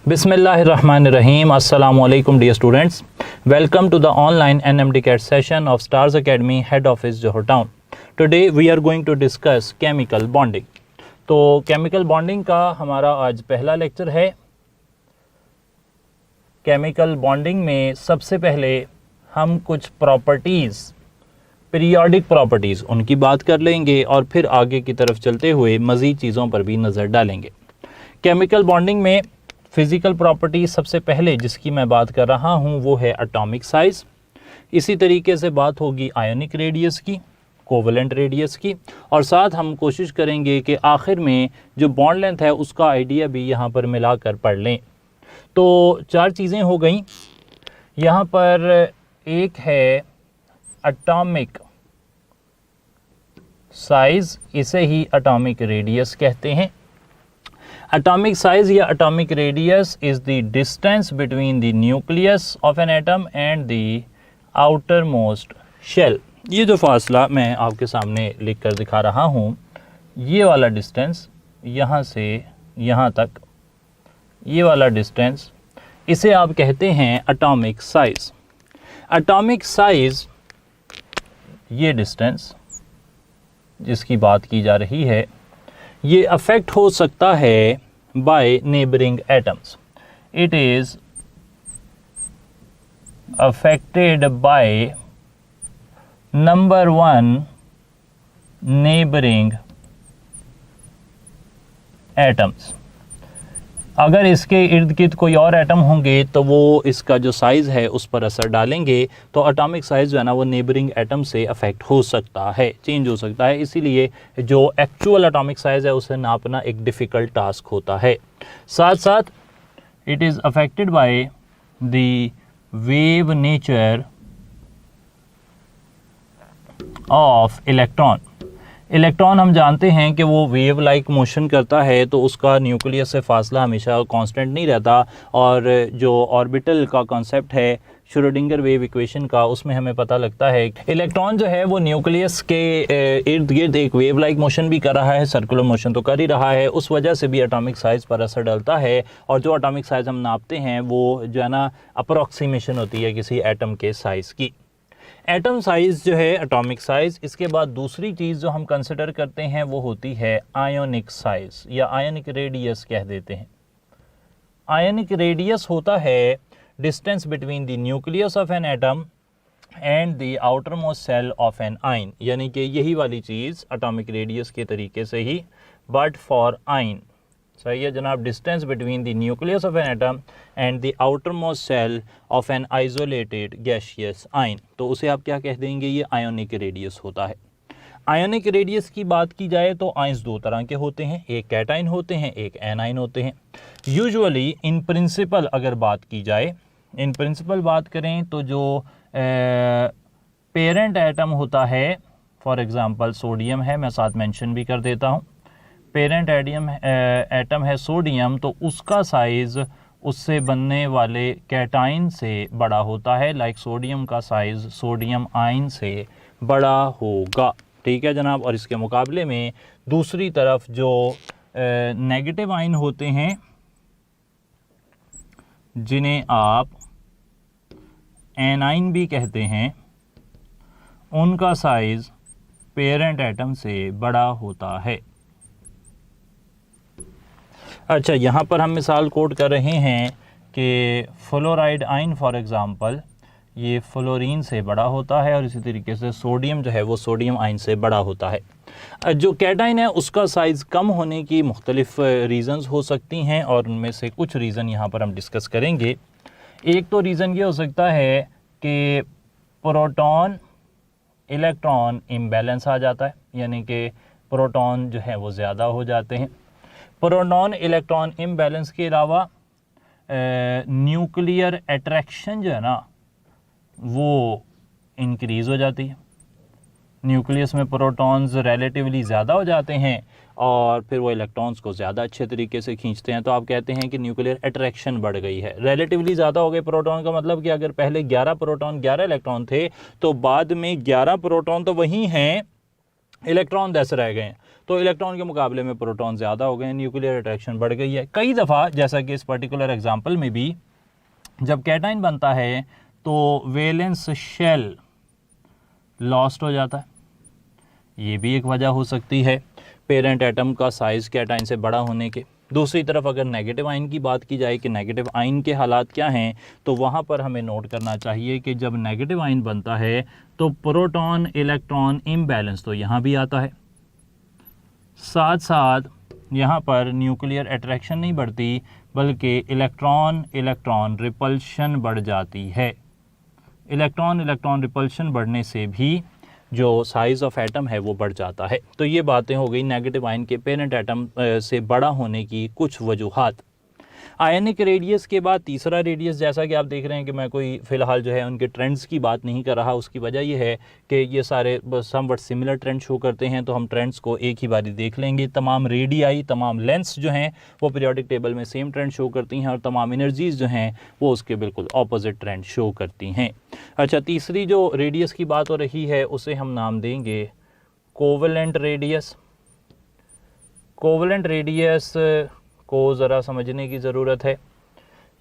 Bismillahirrahmanirrahim. Assalamu alaikum dear students. Welcome to the online NMT CAT session of Stars Academy Head Office Johor Town. Today we are going to discuss chemical bonding. तो chemical bonding का हमारा आज पहला lecture है. chemical bonding में सबसे पहले हम कुछ प्रॉपर्टीज़, पीरियोडिक प्रॉपर्टीज़ उनकी बात कर लेंगे और फिर आगे की तरफ चलते हुए मज़ीद चीज़ों पर भी नज़र डालेंगे. केमिकल बॉन्डिंग में फ़िज़िकल प्रॉपर्टी सबसे पहले जिसकी मैं बात कर रहा हूँ वो है एटॉमिक साइज़. इसी तरीके से बात होगी आयोनिक रेडियस की, कोवेलेंट रेडियस की, और साथ हम कोशिश करेंगे कि आखिर में जो बॉन्ड लेंथ है उसका आइडिया भी यहाँ पर मिलाकर पढ़ लें. तो चार चीज़ें हो गई. यहाँ पर एक है एटॉमिक साइज़, इसे ही एटॉमिक रेडियस कहते हैं. एटॉमिक साइज़ या atomic radius is the distance between the nucleus of an atom and the outermost shell. ये जो फासला मैं आपके सामने लिख कर दिखा रहा हूँ, ये वाला डिस्टेंस यहाँ से यहाँ तक, ये वाला डिस्टेंस, इसे आप कहते हैं एटॉमिक साइज़. एटॉमिक साइज़, ये डिस्टेंस जिसकी बात की जा रही है, ये अफेक्ट हो सकता है by neighbouring atoms. It is affected by number 1 neighbouring atoms. अगर इसके इर्द गिर्द कोई और एटम होंगे तो वो इसका जो साइज़ है उस पर असर डालेंगे, तो एटॉमिक साइज़ जो है ना वो नेबरिंग एटम से अफेक्ट हो सकता है, चेंज हो सकता है. इसीलिए जो एक्चुअल एटॉमिक साइज़ है उसे नापना एक डिफ़िकल्ट टास्क होता है. साथ साथ it is affected by the wave nature of electron. Electron हम जानते हैं कि वो वेव लाइक मोशन करता है, तो उसका न्यूक्लियस से फासला हमेशा कांस्टेंट नहीं रहता. और जो ऑर्बिटल का कॉन्सेप्ट है श्रोडिंगर वेव इक्वेशन का, उसमें हमें पता लगता है कि इलेक्ट्रॉन जो है वो न्यूक्लियस के इर्द गिर्द एक वेव लाइक मोशन भी कर रहा है, सर्कुलर मोशन तो कर ही रहा है. उस वजह से भी एटॉमिक साइज़ पर असर डलता है. और जो एटॉमिक साइज़ हम नापते हैं वो जो है ना अप्रॉक्सीमेशन होती है किसी एटम के साइज़ की. एटम साइज़ जो है एटॉमिक साइज़. इसके बाद दूसरी चीज़ जो हम कंसिडर करते हैं वो होती है आयोनिक साइज़ या आयोनिक रेडियस कह देते हैं. आयोनिक रेडियस होता है distance between the nucleus of an atom and the outermost shell of an ion. यानी कि यही वाली चीज़ एटॉमिक रेडियस के तरीके से ही, बट फॉर आयन. सही है जनाब. Distance between the nucleus of an atom and the outermost shell of an isolated gaseous ion. तो उसे आप क्या कह देंगे? ये आयोनिक रेडियस होता है. आयोनिक रेडियस की बात की जाए तो आयंस दो तरह के होते हैं, एक कैटाइन होते हैं, एक एनाइन होते हैं. यूजुअली इन प्रिंसिपल अगर बात की जाए, इन प्रिंसिपल बात करें तो जो पेरेंट एटम होता है, फॉर एग्ज़ाम्पल सोडियम है, मैं साथ मेंशन भी कर देता हूँ. पेरेंट एटम है सोडियम, तो उसका साइज़ उससे बनने वाले कैटाइन से बड़ा होता है. लाइक सोडियम का साइज़ सोडियम आयन से बड़ा होगा. ठीक है जनाब. और इसके मुकाबले में दूसरी तरफ जो नेगेटिव आयन होते हैं, जिन्हें आप एनाइन भी कहते हैं, उनका साइज़ पेरेंट एटम से बड़ा होता है. अच्छा, यहाँ पर हम मिसाल कोट कर रहे हैं कि फ्लोराइड आयन फॉर एग्ज़ाम्पल ये फ्लोरीन से बड़ा होता है, और इसी तरीके से सोडियम जो है वो सोडियम आयन से बड़ा होता है. जो कैटाइन है उसका साइज़ कम होने की मुख्तलिफ रीज़न्स हो सकती हैं, और उनमें से कुछ रीज़न यहाँ पर हम डिस्कस करेंगे. एक तो रीज़न ये हो सकता है कि प्रोटॉन इलेक्ट्रॉन इम्बैलेंस आ जाता है, यानी कि प्रोटॉन जो है वो ज़्यादा हो जाते हैं. प्रोटॉन इलेक्ट्रॉन इम्बैलेंस के अलावा न्यूक्लियर अट्रैक्शन जो है ना वो इंक्रीज़ हो जाती है. न्यूक्लियस में प्रोटॉन्स रिलेटिवली ज़्यादा हो जाते हैं और फिर वो इलेक्ट्रॉन्स को ज़्यादा अच्छे तरीके से खींचते हैं, तो आप कहते हैं कि न्यूक्लियर अट्रैक्शन बढ़ गई है. रिलेटिवली ज़्यादा हो गए प्रोटॉन का मतलब कि अगर पहले 11 प्रोटॉन 11 इलेक्ट्रॉन थे तो बाद में 11 प्रोटॉन तो वही हैं इलेक्ट्रॉन 10 रह गए हैं, तो इलेक्ट्रॉन के मुकाबले में प्रोटॉन ज़्यादा हो गए हैं, न्यूक्लियर अट्रैक्शन बढ़ गई है। कई दफ़ा जैसा कि इस पर्टिकुलर एग्जांपल में भी जब कैटाइन बनता है तो वैलेंस शेल लॉस्ट हो जाता है, ये भी एक वजह हो सकती है पेरेंट एटम का साइज़ कैटाइन से बड़ा होने के। दूसरी तरफ अगर नेगेटिव आयन की बात की जाए कि नेगेटिव आयन के हालात क्या हैं, तो वहाँ पर हमें नोट करना चाहिए कि जब नेगेटिव आयन बनता है तो प्रोटॉन इलेक्ट्रॉन इम्बैलेंस तो यहाँ भी आता है, साथ साथ यहाँ पर न्यूक्लियर अट्रैक्शन नहीं बढ़ती बल्कि इलेक्ट्रॉन इलेक्ट्रॉन रिपल्शन बढ़ जाती है। इलेक्ट्रॉन इलेक्ट्रॉन रिपल्शन बढ़ने से भी जो साइज़ ऑफ एटम है वो बढ़ जाता है। तो ये बातें हो गई नेगेटिव आयन के पेरेंट एटम से बड़ा होने की कुछ वजूहात। आयनिक रेडियस के बाद तीसरा रेडियस, जैसा कि आप देख रहे हैं कि मैं कोई फ़िलहाल जो है उनके ट्रेंड्स की बात नहीं कर रहा, उसकी वजह ये है कि ये सारे समवट सिमिलर ट्रेंड शो करते हैं, तो हम ट्रेंड्स को एक ही बारी देख लेंगे। तमाम रेडियाई, तमाम लेंथ्स जो हैं वो पीरियोडिक टेबल में सेम ट्रेंड शो करती हैं और तमाम एनर्जीज़ जो हैं वो उसके बिल्कुल ऑपोजिट ट्रेंड शो करती हैं। अच्छा, तीसरी जो रेडियस की बात हो रही है उसे हम नाम देंगे कोवेलेंट रेडियस। कोवेलेंट रेडियस को ज़रा समझने की ज़रूरत है।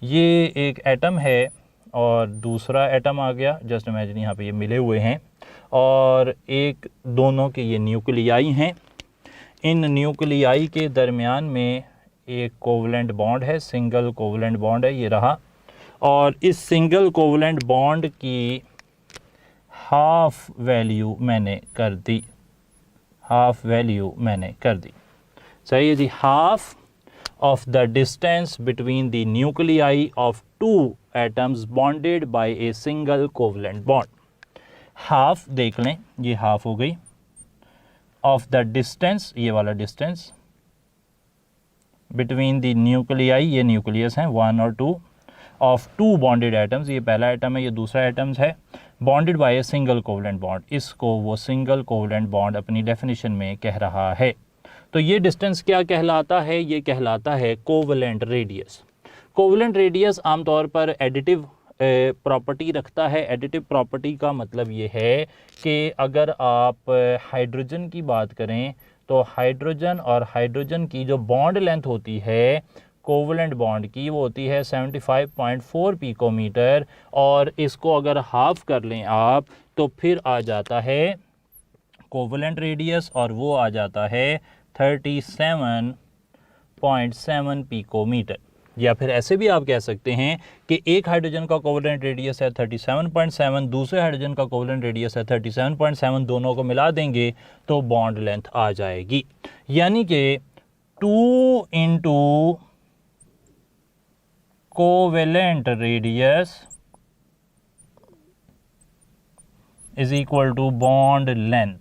ये एक एटम है और दूसरा एटम आ गया, जस्ट इमेजिन यहाँ पे ये मिले हुए हैं और एक दोनों के ये न्यूक्लियाई हैं। इन न्यूक्लियाई के दरमियान में एक कोवेलेंट बॉन्ड है, सिंगल कोवेलेंट बॉन्ड है, ये रहा। और इस सिंगल कोवेलेंट बॉन्ड की हाफ वैल्यू मैंने कर दी, हाफ वैल्यू मैंने कर दी, सही है जी। Half of the distance between the nuclei of two atoms bonded by a single covalent bond. Half देख लें, ये हाफ हो गई of the distance, ये वाला distance between the nuclei, ये न्यूक्लियस हैं 1 और 2 of two bonded atoms, ये पहला एटम है, ये दूसरा एटम्स है, bonded by a single covalent bond, इसको वो single covalent bond अपनी डेफिनेशन में कह रहा है। तो ये डिस्टेंस क्या कहलाता है? ये कहलाता है कोवेलेंट रेडियस। कोवेलेंट रेडियस आमतौर पर एडिटिव प्रॉपर्टी रखता है। एडिटिव प्रॉपर्टी का मतलब ये है कि अगर आप हाइड्रोजन की बात करें तो हाइड्रोजन और हाइड्रोजन की जो बॉन्ड लेंथ होती है कोवेलेंट बॉन्ड की, वो होती है 75.4 पिकोमीटर, और इसको अगर हाफ कर लें आप तो फिर आ जाता है कोवेलेंट रेडियस, और वो आ जाता है 37.7 पिकोमीटर। या फिर ऐसे भी आप कह सकते हैं कि एक हाइड्रोजन का कोवेलेंट रेडियस है 37.7, दूसरे हाइड्रोजन का कोवेलेंट रेडियस है 37.7, दोनों को मिला देंगे तो बॉन्ड लेंथ आ जाएगी। यानी कि 2 into covalent radius is equal to bond length,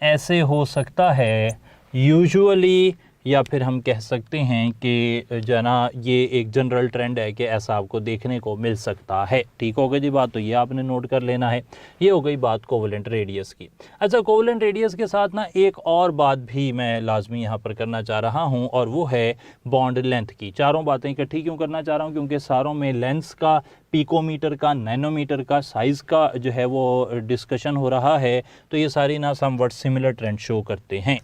ऐसे हो सकता है यूजुअली, या फिर हम कह सकते हैं कि जना ये एक जनरल ट्रेंड है कि ऐसा आपको देखने को मिल सकता है। ठीक हो गई जी बात, तो ये आपने नोट कर लेना है। ये हो गई बात कोवेलेंट रेडियस की। अच्छा, कोवेलेंट रेडियस के साथ ना एक और बात भी मैं लाजमी यहाँ पर करना चाह रहा हूँ, और वो है बॉन्ड लेंथ की। चारों बातें इकट्ठी क्यों करना चाह रहा हूँ? क्योंकि सारों में लेंस का, पिकोमीटर का, नैनोमीटर का, साइज़ का जो है वो डिस्कशन हो रहा है, तो ये सारी ना समवट सिमिलर ट्रेंड शो करते हैं।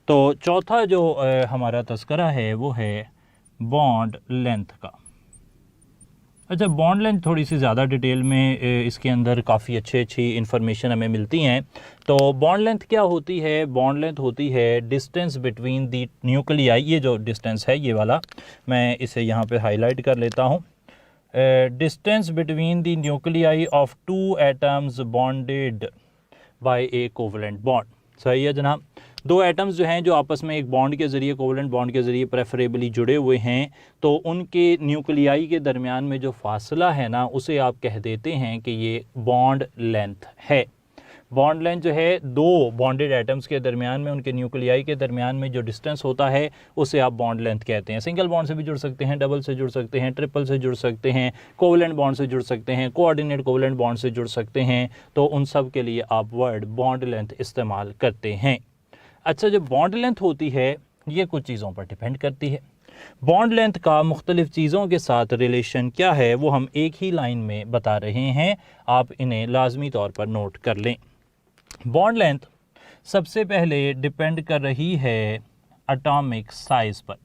तो चौथा जो हमारा तस्करा है वो है बॉन्ड लेंथ का। अच्छा, बॉन्ड लेंथ थोड़ी सी ज़्यादा डिटेल में इसके अंदर काफ़ी अच्छी इन्फॉर्मेशन हमें मिलती हैं। तो बॉन्ड लेंथ क्या होती है? बॉन्ड लेंथ होती है डिस्टेंस बिटवीन दी न्यूक्लियाई। ये जो डिस्टेंस है ये वाला, मैं इसे यहाँ पे हाईलाइट कर लेता हूँ। Distance between the nuclei of two atoms bonded by a covalent bond. सही है जनाब। दो एटम्स जो हैं जो आपस में एक बॉन्ड के ज़रिए, कोवेलेंट बॉन्ड के ज़रिए प्रेफरेबली जुड़े हुए हैं, तो उनके न्यूक्लियाई के दरमियान में जो फासला है ना, उसे आप कह देते हैं कि ये बॉन्ड लेंथ है। बॉन्ड लेंथ जो है दो बॉन्डेड एटम्स के दरमियान में, उनके न्यूक्लियाई के दरमियान में जो डिस्टेंस होता है उसे आप बॉन्ड लेंथ कहते हैं। सिंगल बॉन्ड से भी जुड़ सकते हैं, डबल से जुड़ सकते हैं, ट्रिपल से जुड़ सकते हैं, कोवेलेंट बॉन्ड से जुड़ सकते हैं, कोऑर्डिनेट कोवेलेंट बॉन्ड से जुड़ सकते हैं। तो उन सब के लिए आप वर्ड बॉन्ड लेंथ इस्तेमाल करते हैं। अच्छा, जो बॉन्ड लेंथ होती है ये कुछ चीज़ों पर डिपेंड करती है। बॉन्ड लेंथ का मुख्तलिफ़ चीज़ों के साथ रिलेशन क्या है वो हम एक ही लाइन में बता रहे हैं, आप इन्हें लाजमी तौर पर नोट कर लें। बॉन्ड लेंथ सबसे पहले डिपेंड कर रही है एटॉमिक साइज़ पर।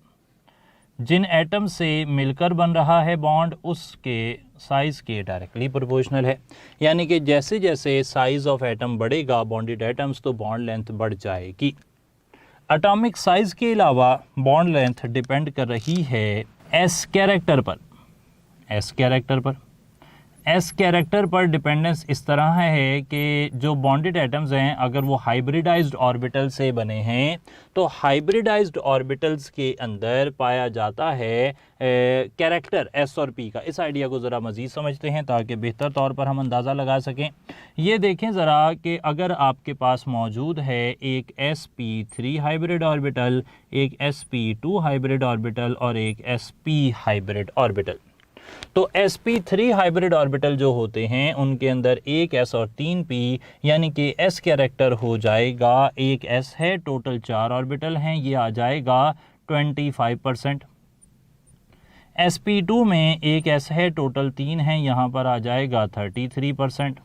जिन एटम से मिलकर बन रहा है बॉन्ड उसके साइज़ के डायरेक्टली प्रोपोर्शनल है, यानी कि जैसे जैसे साइज़ ऑफ एटम बढ़ेगा बॉन्डेड एटम्स, तो बॉन्ड लेंथ बढ़ जाएगी। एटॉमिक साइज़ के अलावा बॉन्ड लेंथ डिपेंड कर रही है एस कैरेक्टर पर। एस कैरेक्टर पर डिपेंडेंस इस तरह है कि जो बॉन्डेड एटम्स हैं अगर वो हाइब्रिडाइज्ड ऑर्बिटल से बने हैं तो हाइब्रिडाइज्ड ऑर्बिटल्स के अंदर पाया जाता है कैरेक्टर एस और पी का। इस आइडिया को ज़रा मज़ीद समझते हैं ताकि बेहतर तौर पर हम अंदाज़ा लगा सकें। ये देखें ज़रा कि अगर आपके पास मौजूद है एक sp3 हाइब्रिड ऑर्बिटल, एक sp2 हाइब्रिड ऑर्बिटल और एक sp हाइब्रिड ऑर्बिटल, तो sp3 हाइब्रिड ऑर्बिटल जो होते हैं उनके अंदर एक s और 3 p, यानी कि s कैरेक्टर हो जाएगा, एक s है, टोटल 4 ऑर्बिटल हैं, ये आ जाएगा 25%। sp2 में एक s है, टोटल 3 हैं, यहाँ पर आ जाएगा 33%।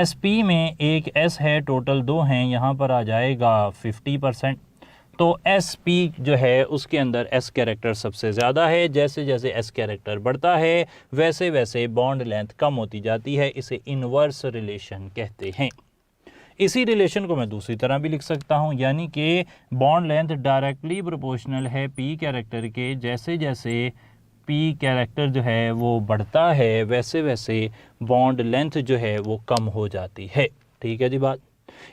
sp में एक s है, टोटल 2 हैं, यहाँ पर आ जाएगा 50%। तो sp जो है उसके अंदर s कैरेक्टर सबसे ज़्यादा है। जैसे जैसे s कैरेक्टर बढ़ता है वैसे वैसे बॉन्ड लेंथ कम होती जाती है। इसे इन्वर्स रिलेशन कहते हैं। इसी रिलेशन को मैं दूसरी तरह भी लिख सकता हूँ, यानी कि बॉन्ड लेंथ डायरेक्टली प्रोपोर्शनल है p कैरेक्टर के। जैसे जैसे p कैरेक्टर जो है वो बढ़ता है वैसे वैसे बॉन्ड लेंथ जो है वो कम हो जाती है। ठीक है जी बात।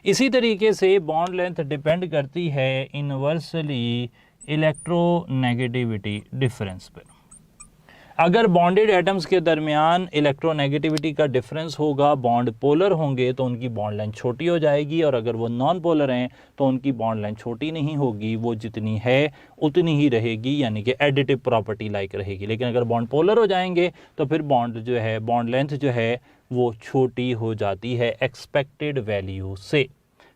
इसी तरीके से बॉन्ड लेंथ डिपेंड करती है इन्वर्सली इलेक्ट्रोनेगेटिविटी डिफरेंस पर। अगर बॉन्डेड एटम्स के दरमियान इलेक्ट्रोनेगेटिविटी का डिफरेंस होगा, बॉन्ड पोलर होंगे तो उनकी बॉन्ड लेंथ छोटी हो जाएगी, और अगर वो नॉन पोलर हैं तो उनकी बॉन्ड लेंथ छोटी नहीं होगी, वो जितनी है उतनी ही रहेगी, यानी कि एडिटिव प्रॉपर्टी लाइक रहेगी। लेकिन अगर बॉन्ड पोलर हो जाएंगे तो फिर बॉन्ड जो है, बॉन्ड लेंथ जो है वो छोटी हो जाती है एक्सपेक्टेड वैल्यू से।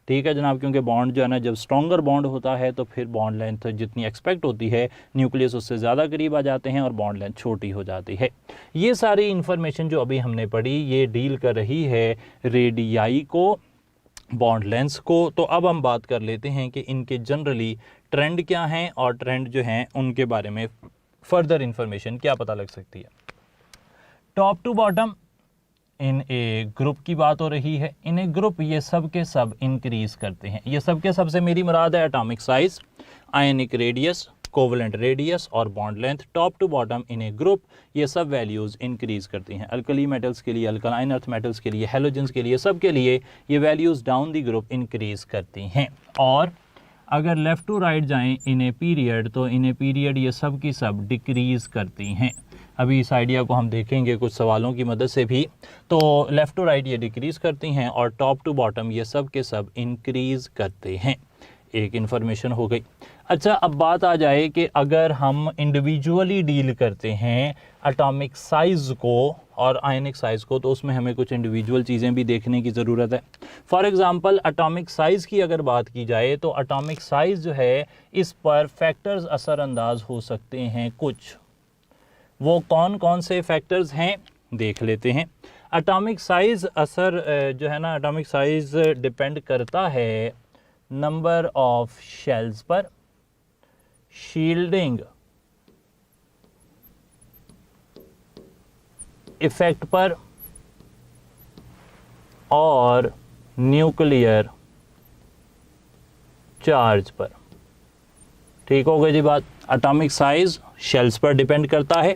ठीक है जनाब, क्योंकि बॉन्ड जो है ना, जब स्ट्रॉन्गर बॉन्ड होता है तो फिर बॉन्ड लेंथ जितनी एक्सपेक्ट होती है न्यूक्लियस उससे ज़्यादा करीब आ जाते हैं और बॉन्ड लेंथ छोटी हो जाती है। ये सारी इन्फॉर्मेशन जो अभी हमने पढ़ी ये डील कर रही है रेडियाई को, बॉन्ड लेंथ्स को। तो अब हम बात कर लेते हैं कि इनके जनरली ट्रेंड क्या हैं और ट्रेंड जो हैं उनके बारे में फर्दर इन्फॉर्मेशन क्या पता लग सकती है। Top to bottom in a group की बात हो रही है। इन ए ग्रुप ये सब के सब इंक्रीज करते हैं। ये सब के सब से मेरी मुराद है atomic size, ionic radius, covalent radius और bond length. Top to bottom in a group ये सब वैल्यूज़ इंक्रीज करती हैं। अल्कली मेटल्स के लिए, अल्कलाइन अर्थ मेटल्स के लिए, हेलोजेंस के लिए, सब के लिए ये values down the group increase करती हैं। और अगर लेफ़्ट टू राइट जाएं इन ए पीरियड तो इन ए पीरियड ये सब की सब डिक्रीज़ करती हैं। अभी इस आइडिया को हम देखेंगे कुछ सवालों की मदद से भी। तो लेफ़्ट टू राइट ये डिक्रीज़ करती हैं और टॉप टू बॉटम ये सब के सब इंक्रीज़ करते हैं। एक इन्फॉर्मेशन हो गई। अच्छा, अब बात आ जाए कि अगर हम इंडिविजुअली डील करते हैं एटॉमिक साइज़ को और आयनिक साइज़ को, तो उसमें हमें कुछ इंडिविजुअल चीज़ें भी देखने की ज़रूरत है। फॉर एग्ज़ाम्पल एटॉमिक साइज़ की अगर बात की जाए तो एटॉमिक साइज़ जो है इस पर फैक्टर्स असरअंदाज हो सकते हैं कुछ। वो कौन कौन से फैक्टर्स हैं देख लेते हैं। एटॉमिक साइज़ असर जो है ना, एटॉमिक साइज़ डिपेंड करता है नंबर ऑफ शेल्स पर, शील्डिंग इफेक्ट पर और न्यूक्लियर चार्ज पर। ठीक हो गई जी बात। एटॉमिक साइज़ शेल्स पर डिपेंड करता है,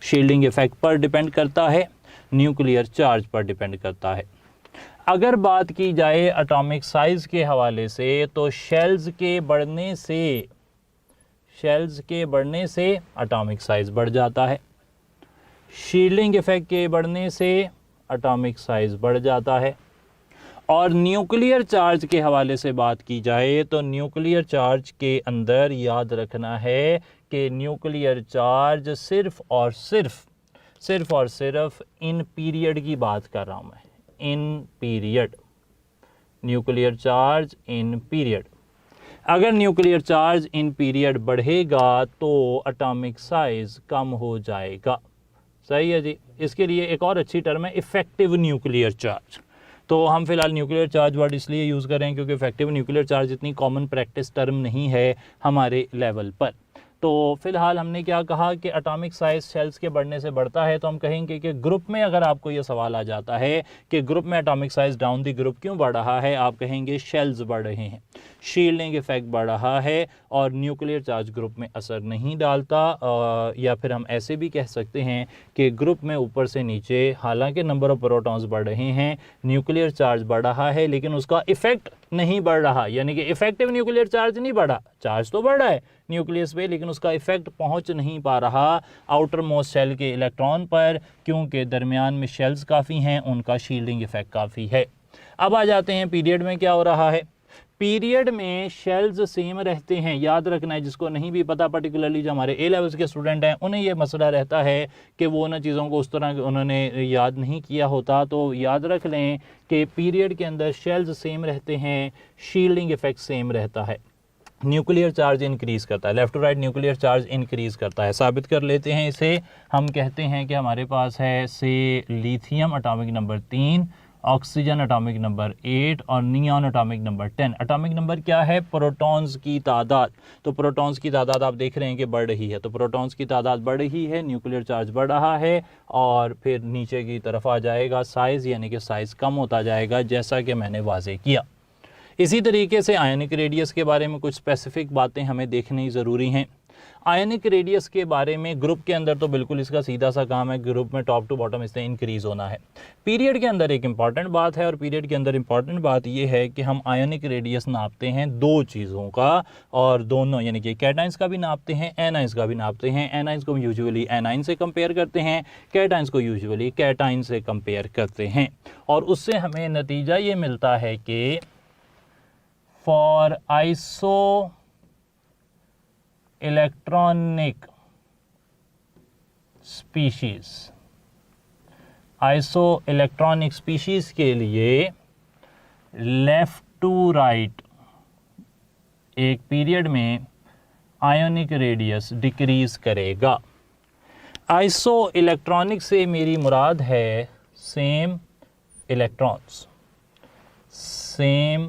शील्डिंग इफेक्ट पर डिपेंड करता है, न्यूक्लियर चार्ज पर डिपेंड करता है। अगर बात की जाए एटॉमिक साइज़ के हवाले से तो शेल्स के बढ़ने से एटॉमिक साइज़ बढ़ जाता है, शील्डिंग इफेक्ट के बढ़ने से एटॉमिक साइज़ बढ़ जाता है। और न्यूक्लियर चार्ज के हवाले से बात की जाए तो न्यूक्लियर चार्ज के अंदर याद रखना है कि न्यूक्लियर चार्ज सिर्फ़ और सिर्फ इन पीरियड की बात कर रहा हूँ मैं, in period, nuclear charge in period. अगर न्यूक्लियर चार्ज इन पीरियड बढ़ेगा तो एटॉमिक साइज़ कम हो जाएगा। सही है जी। इसके लिए एक और अच्छी टर्म है इफ़ेक्टिव न्यूक्लियर चार्ज। तो हम फिलहाल न्यूक्लियर चार्ज वर्ड इसलिए यूज़ कर रहे हैं क्योंकि इफेक्टिव न्यूक्लियर चार्ज इतनी कॉमन प्रैक्टिस टर्म नहीं है हमारे लेवल पर। तो फिलहाल हमने क्या कहा कि एटॉमिक साइज शेल्स के बढ़ने से बढ़ता है, तो हम कहेंगे कि ग्रुप में अगर आपको ये सवाल आ जाता है कि ग्रुप में atomic size down the group क्यों बढ़ रहा है, आप कहेंगे शेल्स बढ़ रहे हैं, शील्डिंग इफेक्ट बढ़ रहा है और न्यूक्लियर चार्ज ग्रुप में असर नहीं डालता। या फिर हम ऐसे भी कह सकते हैं कि ग्रुप में ऊपर से नीचे हालांकि नंबर ऑफ प्रोटॉन्स बढ़ रहे हैं, न्यूक्लियर चार्ज बढ़ रहा है, लेकिन उसका इफेक्ट नहीं बढ़ रहा, यानी कि इफेक्टिव न्यूक्लियर चार्ज नहीं बढ़ा, चार्ज तो बढ़ रहा है न्यूक्लियस पे लेकिन उसका इफेक्ट पहुंच नहीं पा रहा आउटर मोस्ट शेल के इलेक्ट्रॉन पर, क्योंकि दरमियान में शेल्स काफ़ी हैं, उनका शील्डिंग इफेक्ट काफ़ी है। अब आ जाते हैं पीरियड में क्या हो रहा है। पीरियड में शेल्स सेम रहते हैं, याद रखना है, जिसको नहीं भी पता, पर्टिकुलरली जो हमारे ए लेवल्स के स्टूडेंट हैं उन्हें ये मसला रहता है कि वो उन चीज़ों को उस तरह उन्होंने याद नहीं किया होता, तो याद रख लें कि पीरियड के अंदर शेल्स सेम रहते हैं, शील्डिंग इफेक्ट सेम रहता है, न्यूक्लियर चार्ज इंक्रीज़ करता है, left to right nuclear charge increase करता है। साबित कर लेते हैं इसे। हम कहते हैं कि हमारे पास है से lithium atomic number 3, oxygen atomic number 8 और neon atomic number 10। Atomic number क्या है? प्रोटॉन्स की तादाद। तो प्रोटॉन्स की तादाद आप देख रहे हैं कि बढ़ रही है, तो प्रोटॉन्स की तादाद बढ़ रही है, न्यूक्लियर चार्ज बढ़ रहा है और फिर नीचे की तरफ आ जाएगा साइज़, यानी कि साइज़ कम होता जाएगा, जैसा कि मैंने वाज़े किया। इसी तरीके से आयनिक रेडियस के बारे में कुछ स्पेसिफिक बातें हमें देखनी ज़रूरी हैं। आयनिक रेडियस के बारे में ग्रुप के अंदर तो बिल्कुल इसका सीधा सा काम है, ग्रुप में टॉप टू बॉटम इससे इंक्रीज़ होना है। पीरियड के अंदर एक इंपॉर्टेंट बात है, और पीरियड के अंदर इंपॉर्टेंट बात यह है कि हम आयनिक रेडियस नापते हैं दो चीज़ों का, और दोनों यानी कि कैटाइंस का भी नापते हैं, एनाइंस का भी नापते हैं। एनाइंस को यूजुअली एनाइन से कंपेयर करते हैं, कैटाइंस को यूजुअली कैटाइन से कंपेयर करते हैं, और उससे हमें नतीजा ये मिलता है कि for isoelectronic species के लिए लेफ्ट टू राइट एक पीरियड में आयोनिक रेडियस डिक्रीज करेगा। आइसो इलेक्ट्रॉनिक से मेरी मुराद है सेम इलेक्ट्रॉन्स, सेम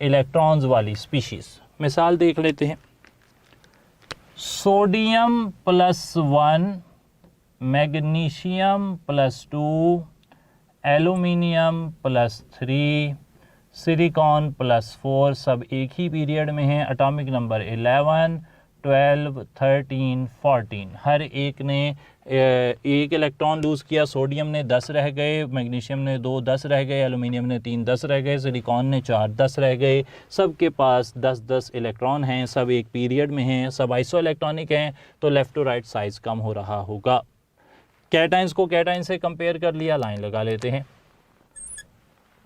इलेक्ट्रॉन्स वाली स्पीशीज़। मिसाल देख लेते हैं, सोडियम +1, मैग्नीशियम +2, एल्यूमिनियम +3, सिलिकॉन +4 सब एक ही पीरियड में हैं। एटॉमिक नंबर 11, 12, 13, 14, हर एक ने एक इलेक्ट्रॉन लूज़ किया। सोडियम ने 10 रह गए, मैग्नीशियम ने 2, 10 रह गए, एल्यूमिनियम ने 3, 10 रह गए, सिलिकॉन ने 4, 10 रह गए। सब के पास 10-10 इलेक्ट्रॉन हैं, सब एक पीरियड में हैं, सब आइसो इलेक्ट्रॉनिक हैं, तो लेफ़्ट टू राइट साइज़ कम हो रहा होगा। कैटाइंस को कैटाइन से कंपेयर कर लिया, लाइन लगा लेते हैं।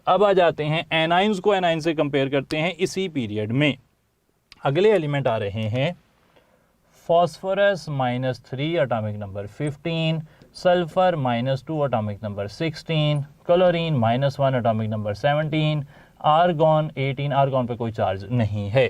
अब आ जाते हैं एनाइंस को एनाइन से कंपेयर करते हैं इसी पीरियड में। अगले एलिमेंट आ रहे हैं phosphorus -3 atomic number 15, sulphur -2 atomic number 16, chlorine -1 atomic number 17, argon 18, argon पे कोई चार्ज नहीं है।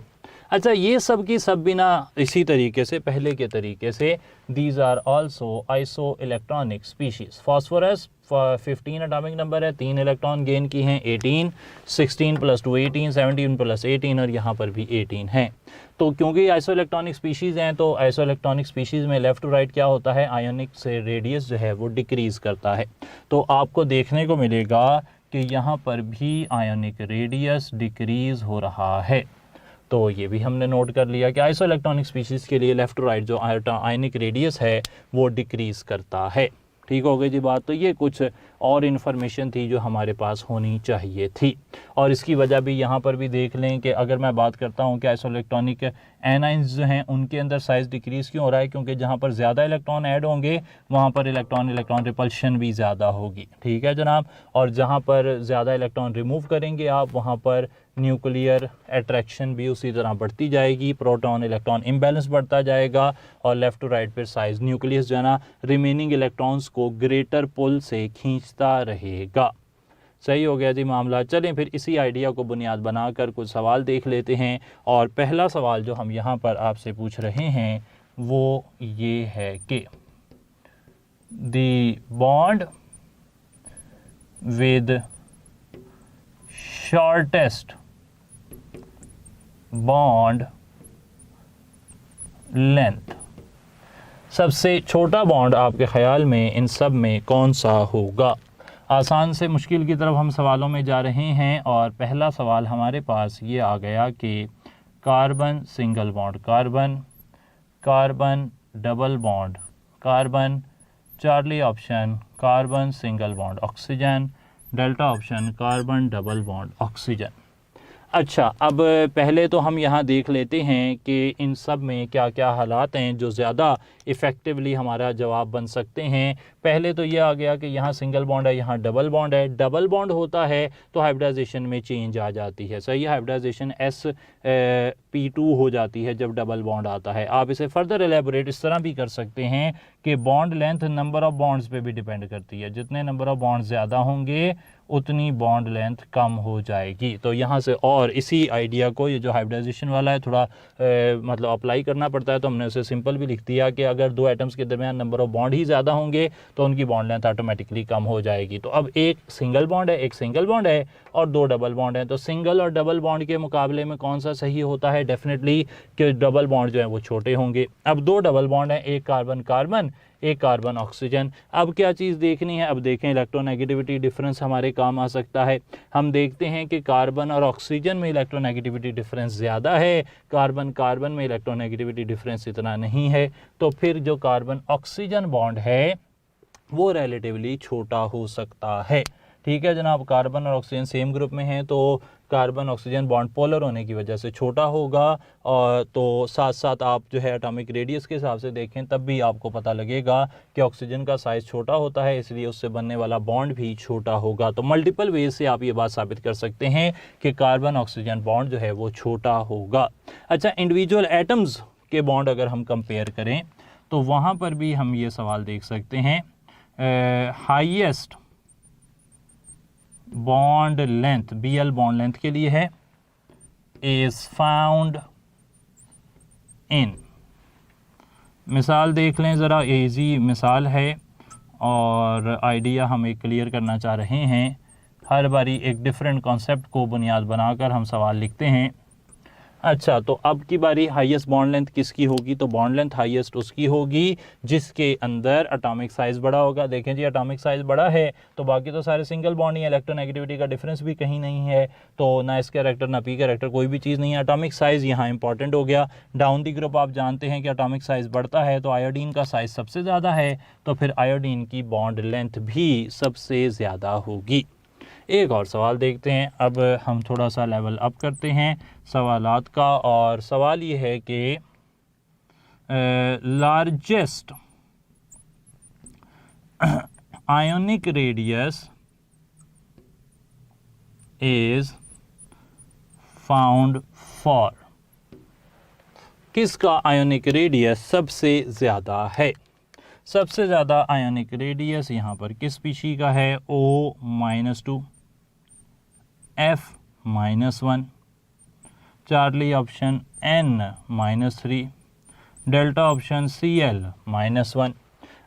अच्छा, ये सब की सब बिना इसी तरीके से पहले के तरीके से these are also isoelectronic species. Phosphorus 15 atomic number है, 3 इलेक्ट्रॉन गेन की हैं, 18, 16 + 2 18, 17 + 18 और यहाँ पर भी 18 हैं। तो क्योंकि आइसो इलेक्ट्रॉनिक स्पीशीज़ हैं, तो आइसो इलेक्ट्रॉनिक स्पीशीज़ में लेफ़्ट टू राइट क्या होता है, आयोनिक से रेडियस जो है वो डिक्रीज़ करता है। तो आपको देखने को मिलेगा कि यहाँ पर भी आयोनिक रेडियस डिक्रीज़ हो रहा है। तो ये भी हमने नोट कर लिया कि आइसो इलेक्ट्रॉनिक स्पीशीज़ के लिए लेफ़्ट टू राइट जो आयनिक रेडियस है वो डिक्रीज़ करता है। ठीक हो गई जी बात। तो ये कुछ और इन्फॉर्मेशन थी जो हमारे पास होनी चाहिए थी, और इसकी वजह भी यहाँ पर भी देख लें कि अगर मैं बात करता हूँ कि आइसो इलेक्ट्रॉनिक एनाइंस जो हैं उनके अंदर साइज़ डिक्रीज़ क्यों हो रहा है, क्योंकि जहाँ पर ज़्यादा इलेक्ट्रॉन ऐड होंगे वहाँ पर इलेक्ट्रॉन रिपल्शन भी ज़्यादा होगी। ठीक है जनाब। और जहाँ पर ज़्यादा इलेक्ट्रॉन रिमूव करेंगे आप, वहाँ पर न्यूक्लियर अट्रैक्शन भी उसी तरह बढ़ती जाएगी, प्रोटॉन इलेक्ट्रॉन इम्बैलेंस बढ़ता जाएगा, और लेफ़्ट टू राइट पर साइज़ न्यूक्लियस जो है ना रिमेनिंग इलेक्ट्रॉन्स को ग्रेटर पुल से खींचता रहेगा। सही हो गया जी मामला। चलें फिर इसी आइडिया को बुनियाद बनाकर कुछ सवाल देख लेते हैं, और पहला सवाल जो हम यहाँ पर आपसे पूछ रहे हैं वो ये है कि the bond with shortest bond length, सबसे छोटा बॉन्ड आपके ख्याल में इन सब में कौन सा होगा? आसान से मुश्किल की तरफ हम सवालों में जा रहे हैं और पहला सवाल हमारे पास ये आ गया कि carbon single bond carbon, carbon double bond carbon, Charlie option carbon single bond oxygen, delta option carbon double bond oxygen. अच्छा, अब पहले तो हम यहाँ देख लेते हैं कि इन सब में क्या क्या हालात हैं जो ज़्यादा इफ़ेक्टिवली हमारा जवाब बन सकते हैं। पहले तो ये आ गया कि यहाँ सिंगल बॉन्ड है, यहाँ डबल बॉन्ड है। डबल बॉन्ड होता है तो हाइब्रिडाइजेशन में चेंज आ जाती है, सही है, हाइब्रिडाइजेशन sp2 हो जाती है जब डबल बॉन्ड आता है। आप इसे फर्दर एलेबोरेट इस तरह भी कर सकते हैं कि bond length number of bonds पे भी डिपेंड करती है, जितने नंबर ऑफ़ बॉन्ड ज़्यादा होंगे उतनी बॉन्ड लेंथ कम हो जाएगी। तो यहाँ से और इसी आइडिया को, ये जो हाइब्रिडाइजेशन वाला है, थोड़ा मतलब अप्लाई करना पड़ता है, तो हमने उसे सिंपल भी लिख दिया कि अगर दो एटम्स के दरमियान नंबर ऑफ़ बॉन्ड ही ज़्यादा होंगे तो उनकी बॉन्ड लेंथ ऑटोमेटिकली कम हो जाएगी। तो अब एक सिंगल बॉन्ड है, एक सिंगल बॉन्ड है और दो डबल बॉन्ड है, तो सिंगल और डबल बॉन्ड के मुकाबले में कौन सा सही होता है? डेफिनेटली कि डबल बॉन्ड जो है वो छोटे होंगे। अब दो डबल बॉन्ड हैं, एक कार्बन कार्बन, एक कार्बन ऑक्सीजन। अब क्या चीज़ देखनी है? अब देखें, इलेक्ट्रोनेगेटिविटी डिफरेंस हमारे काम आ सकता है। हम देखते हैं कि कार्बन और ऑक्सीजन में इलेक्ट्रोनेगेटिविटी डिफरेंस ज़्यादा है, कार्बन कार्बन में इलेक्ट्रोनेगेटिविटी डिफरेंस इतना नहीं है। तो फिर जो कार्बन ऑक्सीजन बॉन्ड है वो रिलेटिवली छोटा हो सकता है। ठीक है जनाब, कार्बन और ऑक्सीजन सेम ग्रुप में हैं तो कार्बन ऑक्सीजन बॉन्ड पोलर होने की वजह से छोटा होगा। और तो साथ साथ आप जो है एटॉमिक रेडियस के हिसाब से देखें तब भी आपको पता लगेगा कि ऑक्सीजन का साइज़ छोटा होता है, इसलिए उससे बनने वाला बॉन्ड भी छोटा होगा। तो मल्टीपल वेज से आप ये बात साबित कर सकते हैं कि कार्बन ऑक्सीजन बॉन्ड जो है वो छोटा होगा। अच्छा, इंडिविजुअल एटम्स के बॉन्ड अगर हम कंपेयर करें तो वहाँ पर भी हम ये सवाल देख सकते हैं। Highest bond length, BL bond length के लिए है, इज फाउंड इन, मिसाल देख लें ज़रा, इजी मिसाल है और आइडिया हम एक क्लियर करना चाह रहे हैं। हर बारी एक डिफरेंट कॉन्सेप्ट को बुनियाद बनाकर हम सवाल लिखते हैं। अच्छा, तो अब की बारी हाईएस्ट बॉन्ड लेंथ किसकी होगी? तो बॉन्ड लेंथ हाईएस्ट उसकी होगी जिसके अंदर एटॉमिक साइज़ बड़ा होगा। देखें जी, एटॉमिक साइज़ बड़ा है तो बाकी तो सारे सिंगल बॉन्ड ही, इलेक्ट्रोनेगेटिविटी का डिफरेंस भी कहीं नहीं है, तो ना इस कैरेक्टर ना पी कैरेक्टर, कोई भी चीज़ नहीं है। एटॉमिक साइज़ यहाँ इंपॉर्टेंट हो गया। डाउन दी ग्रुप आप जानते हैं कि एटॉमिक साइज़ बढ़ता है तो आयोडीन का साइज़ सबसे ज़्यादा है, तो फिर आयोडीन की बॉन्ड लेंथ भी सबसे ज़्यादा होगी। एक और सवाल देखते हैं। अब हम थोड़ा सा लेवल अप करते हैं सवालात का, और सवाल ये है कि largest ionic radius is found for, किसका आयोनिक रेडियस सबसे ज़्यादा है? सबसे ज़्यादा आयोनिक रेडियस यहाँ पर किस स्पीशी का है? O-2, F-1, Charlie option N-3, delta option Cl-1।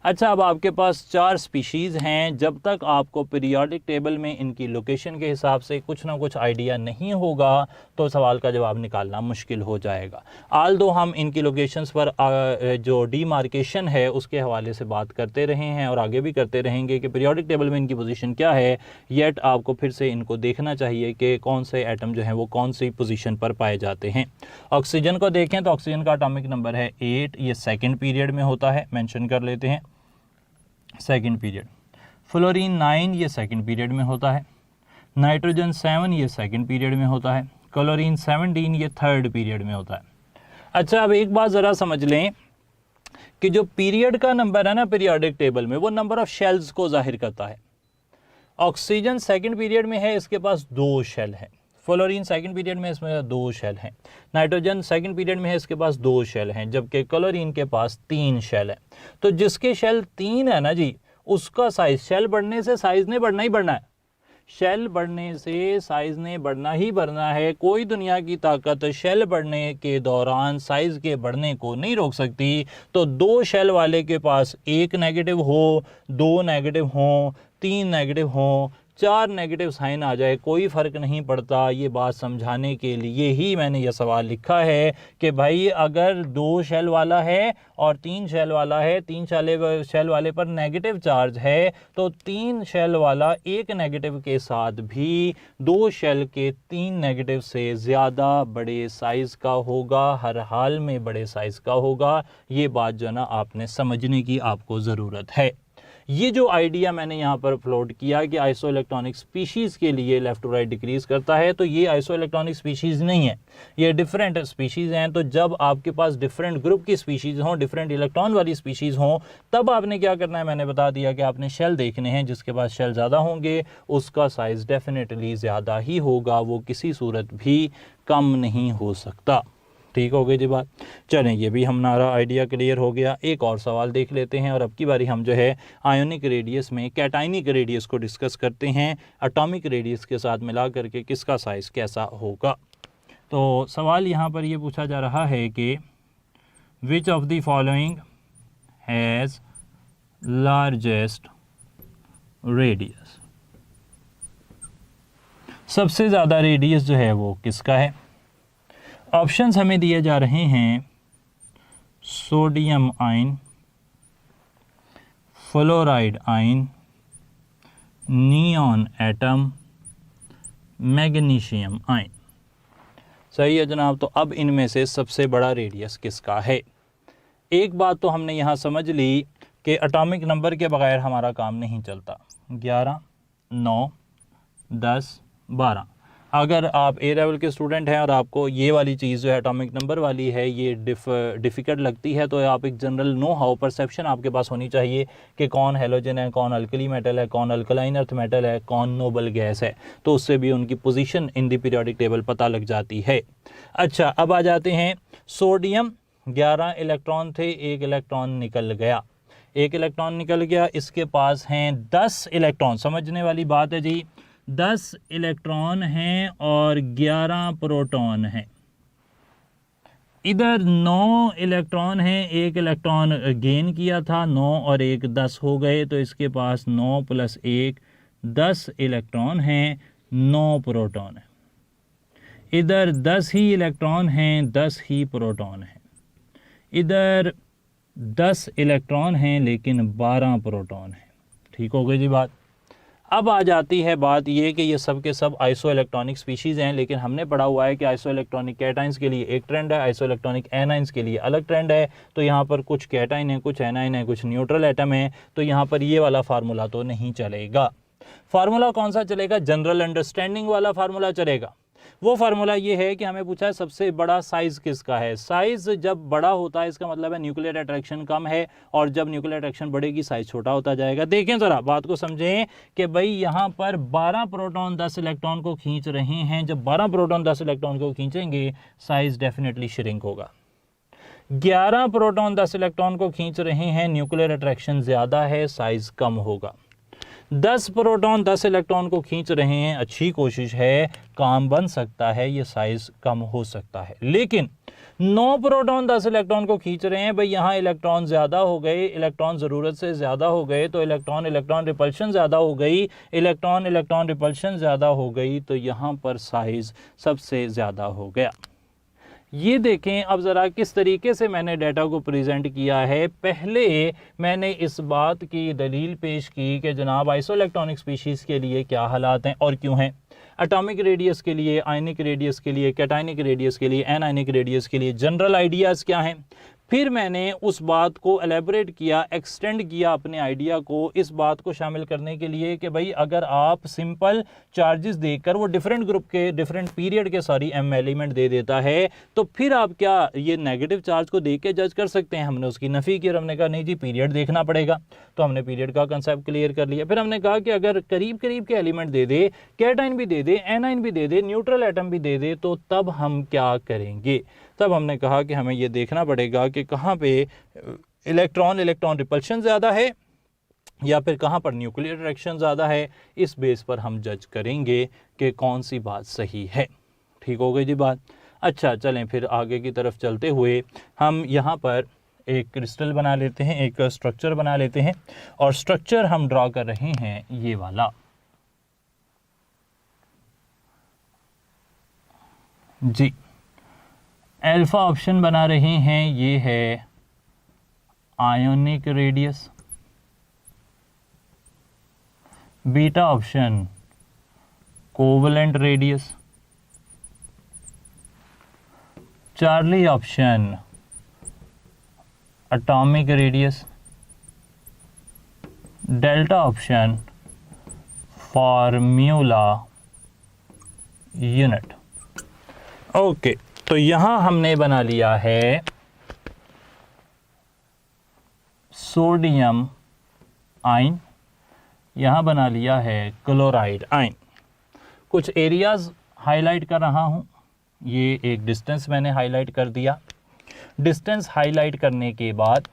अच्छा, अब आपके पास 4 स्पीशीज़ हैं। जब तक आपको पीरियोडिक टेबल में इनकी लोकेशन के हिसाब से कुछ ना कुछ आइडिया नहीं होगा तो सवाल का जवाब निकालना मुश्किल हो जाएगा। आल दो हम इनकी लोकेशंस पर जो डीमार्केशन है उसके हवाले से बात करते रहे हैं और आगे भी करते रहेंगे कि पीरियोडिक टेबल में इनकी पोजीशन क्या है, येट आपको फिर से इनको देखना चाहिए कि कौन से एटम जो हैं वो कौन सी पोजीशन पर पाए जाते हैं। ऑक्सीजन को देखें तो ऑक्सीजन का एटॉमिक नंबर है 8, ये सेकेंड पीरियड में होता है, मेंशन कर लेते हैं सेकंड पीरियड। फ्लोरीन 9 ये सेकंड पीरियड में होता है। नाइट्रोजन 7 ये सेकंड पीरियड में होता है। क्लोरीन 17 ये थर्ड पीरियड में होता है। अच्छा, अब एक बात ज़रा समझ लें कि जो पीरियड का नंबर है ना पीरियोडिक टेबल में, वो नंबर ऑफ शेल्स को जाहिर करता है। ऑक्सीजन सेकंड पीरियड में है, इसके पास 2 शेल हैं। फ्लोरीन सेकंड पीरियड में, इसमें 2 शेल हैं। नाइट्रोजन सेकंड पीरियड में है, इसके पास 2 शेल हैं, जबकि क्लोरीन के पास 3 शेल हैं। तो जिसके शेल 3 है ना जी, उसका साइज, शेल बढ़ने से साइज ने बढ़ना ही बढ़ना है, शेल बढ़ने से साइज ने बढ़ना ही बढ़ना है। कोई दुनिया की ताकत शेल बढ़ने के दौरान साइज के बढ़ने को नहीं रोक सकती। तो 2 शेल वाले के पास 1 नेगेटिव हो, 2 नेगेटिव हो, 3 नेगेटिव हो, 4 नेगेटिव साइन आ जाए कोई फ़र्क नहीं पड़ता। ये बात समझाने के लिए ही मैंने यह सवाल लिखा है कि भाई अगर 2 शेल वाला है और 3 शेल वाला है, 3 शेल वाले पर नेगेटिव चार्ज है, तो 3 शेल वाला 1 नेगेटिव के साथ भी 2 शेल के 3 नेगेटिव से ज़्यादा बड़े साइज़ का होगा, हर हाल में बड़े साइज़ का होगा। ये बात जो ना आपने समझने की आपको ज़रूरत है। ये जो आइडिया मैंने यहाँ पर फ्लोट किया कि आइसो इलेक्ट्रॉनिक स्पीशीज़ के लिए लेफ़्ट टू राइट डिक्रीज़ करता है, तो ये आइसो इलेक्ट्रॉनिक स्पीशीज़ नहीं है, ये डिफरेंट स्पीशीज़ हैं। तो जब आपके पास डिफरेंट ग्रुप की स्पीशीज़ हों, डिफरेंट इलेक्ट्रॉन वाली स्पीशीज़ हों, तब आपने क्या करना है, मैंने बता दिया कि आपने शेल देखने हैं, जिसके पास शेल ज़्यादा होंगे उसका साइज़ डेफिनेटली ज़्यादा ही होगा, वो किसी सूरत भी कम नहीं हो सकता। ठीक हो गई जी बात। चलें, ये भी हमारा आइडिया क्लियर हो गया। एक और सवाल देख लेते हैं और अब की बारी हम जो है आयोनिक रेडियस में कैटाइनिक रेडियस को डिस्कस करते हैं, एटॉमिक रेडियस के साथ मिला करके किसका साइज़ कैसा होगा। तो सवाल यहाँ पर ये पूछा जा रहा है कि which of the following has largest radius, सबसे ज़्यादा रेडियस जो है वो किसका है। ऑप्शंस हमें दिए जा रहे हैं sodium ion, fluoride ion, neon atom, magnesium ion. सही है जनाब। तो अब इनमें से सबसे बड़ा रेडियस किसका है। एक बात तो हमने यहाँ समझ ली कि एटॉमिक नंबर के बगैर हमारा काम नहीं चलता। 11, 9, 10, 12। अगर आप ए लेवल के स्टूडेंट हैं और आपको ये वाली चीज़ जो है एटॉमिक नंबर वाली है ये डिफ़िकल्ट लगती है, तो आप एक जनरल नो हाउ परसेप्शन आपके पास होनी चाहिए कि कौन हेलोजन है, कौन अल्कली मेटल है, कौन अल्कलाइन अर्थ मेटल है, कौन नोबल गैस है। तो उससे भी उनकी position in the periodic table पता लग जाती है। अच्छा, अब आ जाते हैं सोडियम। 11 इलेक्ट्रॉन थे, 1 इलेक्ट्रॉन निकल गया, 1 इलेक्ट्रॉन निकल गया। इसके पास हैं 10 इलेक्ट्रॉन। समझने वाली बात है जी, 10 इलेक्ट्रॉन हैं और 11 प्रोटॉन हैं। इधर 9 इलेक्ट्रॉन हैं, 1 इलेक्ट्रॉन गेन किया था, 9 और 1 10 हो गए, तो इसके पास 9 + 1 10 इलेक्ट्रॉन हैं, 9 प्रोटॉन हैं। इधर 10 ही इलेक्ट्रॉन हैं, 10 ही प्रोटॉन हैं। इधर 10 इलेक्ट्रॉन हैं लेकिन 12 प्रोटॉन हैं। ठीक हो गई जी बात। अब आ जाती है बात ये कि ये सब के सब आइसो इलेक्ट्रॉनिक स्पीशीज़ हैं, लेकिन हमने पढ़ा हुआ है कि आइसो इलेक्ट्रॉनिक कैटाइंस के लिए एक ट्रेंड है, आइसो इलेक्ट्रॉनिक एनाइंस के लिए अलग ट्रेंड है। तो यहाँ पर कुछ कैटाइन है, कुछ एनाइन है, कुछ न्यूट्रल एटम है, तो यहाँ पर ये वाला फार्मूला तो नहीं चलेगा। फार्मूला कौन सा चलेगा, जनरल अंडरस्टैंडिंग वाला फार्मूला चलेगा। वो फार्मूला ये है कि हमें पूछा है सबसे बड़ा साइज़ किसका है। साइज़ जब बड़ा होता है इसका मतलब है न्यूक्लियर अट्रैक्शन कम है, और जब न्यूक्लियर अट्रैक्शन बढ़ेगी साइज़ छोटा होता जाएगा। देखें ज़रा बात को समझें कि भाई यहाँ पर 12 प्रोटॉन 10 इलेक्ट्रॉन को खींच रहे हैं। जब 12 प्रोटॉन 10 इलेक्ट्रॉन को खींचेंगे साइज़ डेफिनेटली श्रिंक होगा। 11 प्रोटॉन 10 इलेक्ट्रॉन को खींच रहे हैं, न्यूक्लियर अट्रैक्शन ज़्यादा है, साइज़ कम होगा। 10 प्रोटॉन 10 इलेक्ट्रॉन को खींच रहे हैं, अच्छी कोशिश है, काम बन सकता है, ये साइज़ कम हो सकता है। लेकिन 9 प्रोटॉन 10 इलेक्ट्रॉन को खींच रहे हैं, भाई यहाँ इलेक्ट्रॉन ज़्यादा हो गए, इलेक्ट्रॉन ज़रूरत से ज़्यादा हो गए, तो इलेक्ट्रॉन इलेक्ट्रॉन रिपल्शन ज़्यादा हो गई, इलेक्ट्रॉन इलेक्ट्रॉन रिपल्शन ज़्यादा हो गई, तो यहाँ पर साइज़ सबसे ज़्यादा हो गया। ये देखें अब ज़रा किस तरीके से मैंने डाटा को प्रेजेंट किया है। पहले मैंने इस बात की दलील पेश की कि जनाब आइसो इलेक्ट्रॉनिक स्पीशीज़ के लिए क्या हालात हैं और क्यों हैं, एटॉमिक रेडियस के लिए, आयनिक रेडियस के लिए, कैटाइनिक रेडियस के लिए, एनायनिक रेडियस के लिए जनरल आइडियाज़ क्या हैं। फिर मैंने उस बात को एलेबोरेट किया, एक्सटेंड किया अपने आइडिया को, इस बात को शामिल करने के लिए कि भाई अगर आप सिंपल चार्जेस देकर वो डिफरेंट ग्रुप के डिफरेंट पीरियड के एम एलिमेंट दे देता है, तो फिर आप क्या ये नेगेटिव चार्ज को देख के जज कर सकते हैं। हमने उसकी नफ़ी की और हमने कहा नहीं जी पीरियड देखना पड़ेगा, तो हमने पीरियड का कंसेप्ट क्लियर कर लिया। फिर हमने कहा कि अगर करीब करीब के एलिमेंट दे दे, कैटाइन भी दे दे, एनाइन भी दे दे, न्यूट्रल एटम भी दे दे, तो तब हम क्या करेंगे। तब हमने कहा कि हमें ये देखना पड़ेगा कि कहाँ पे इलेक्ट्रॉन इलेक्ट्रॉन रिपल्शन ज़्यादा है या फिर कहाँ पर न्यूक्लियर अट्रैक्शन ज़्यादा है। इस बेस पर हम जज करेंगे कि कौन सी बात सही है। ठीक हो गई जी बात। अच्छा चलें फिर आगे की तरफ चलते हुए हम यहाँ पर एक क्रिस्टल बना लेते हैं, एक स्ट्रक्चर बना लेते हैं, और स्ट्रक्चर हम ड्रा कर रहे हैं ये वाला। जी। अल्फ़ा ऑप्शन बना रहे हैं, ये है ionic radius. Beta option covalent radius. Charlie option atomic radius. Delta option formula unit. Okay, तो यहां हमने बना लिया है सोडियम आयन, यहां बना लिया है क्लोराइड आयन। कुछ एरियाज हाईलाइट कर रहा हूं, ये एक डिस्टेंस मैंने हाईलाइट कर दिया। डिस्टेंस हाईलाइट करने के बाद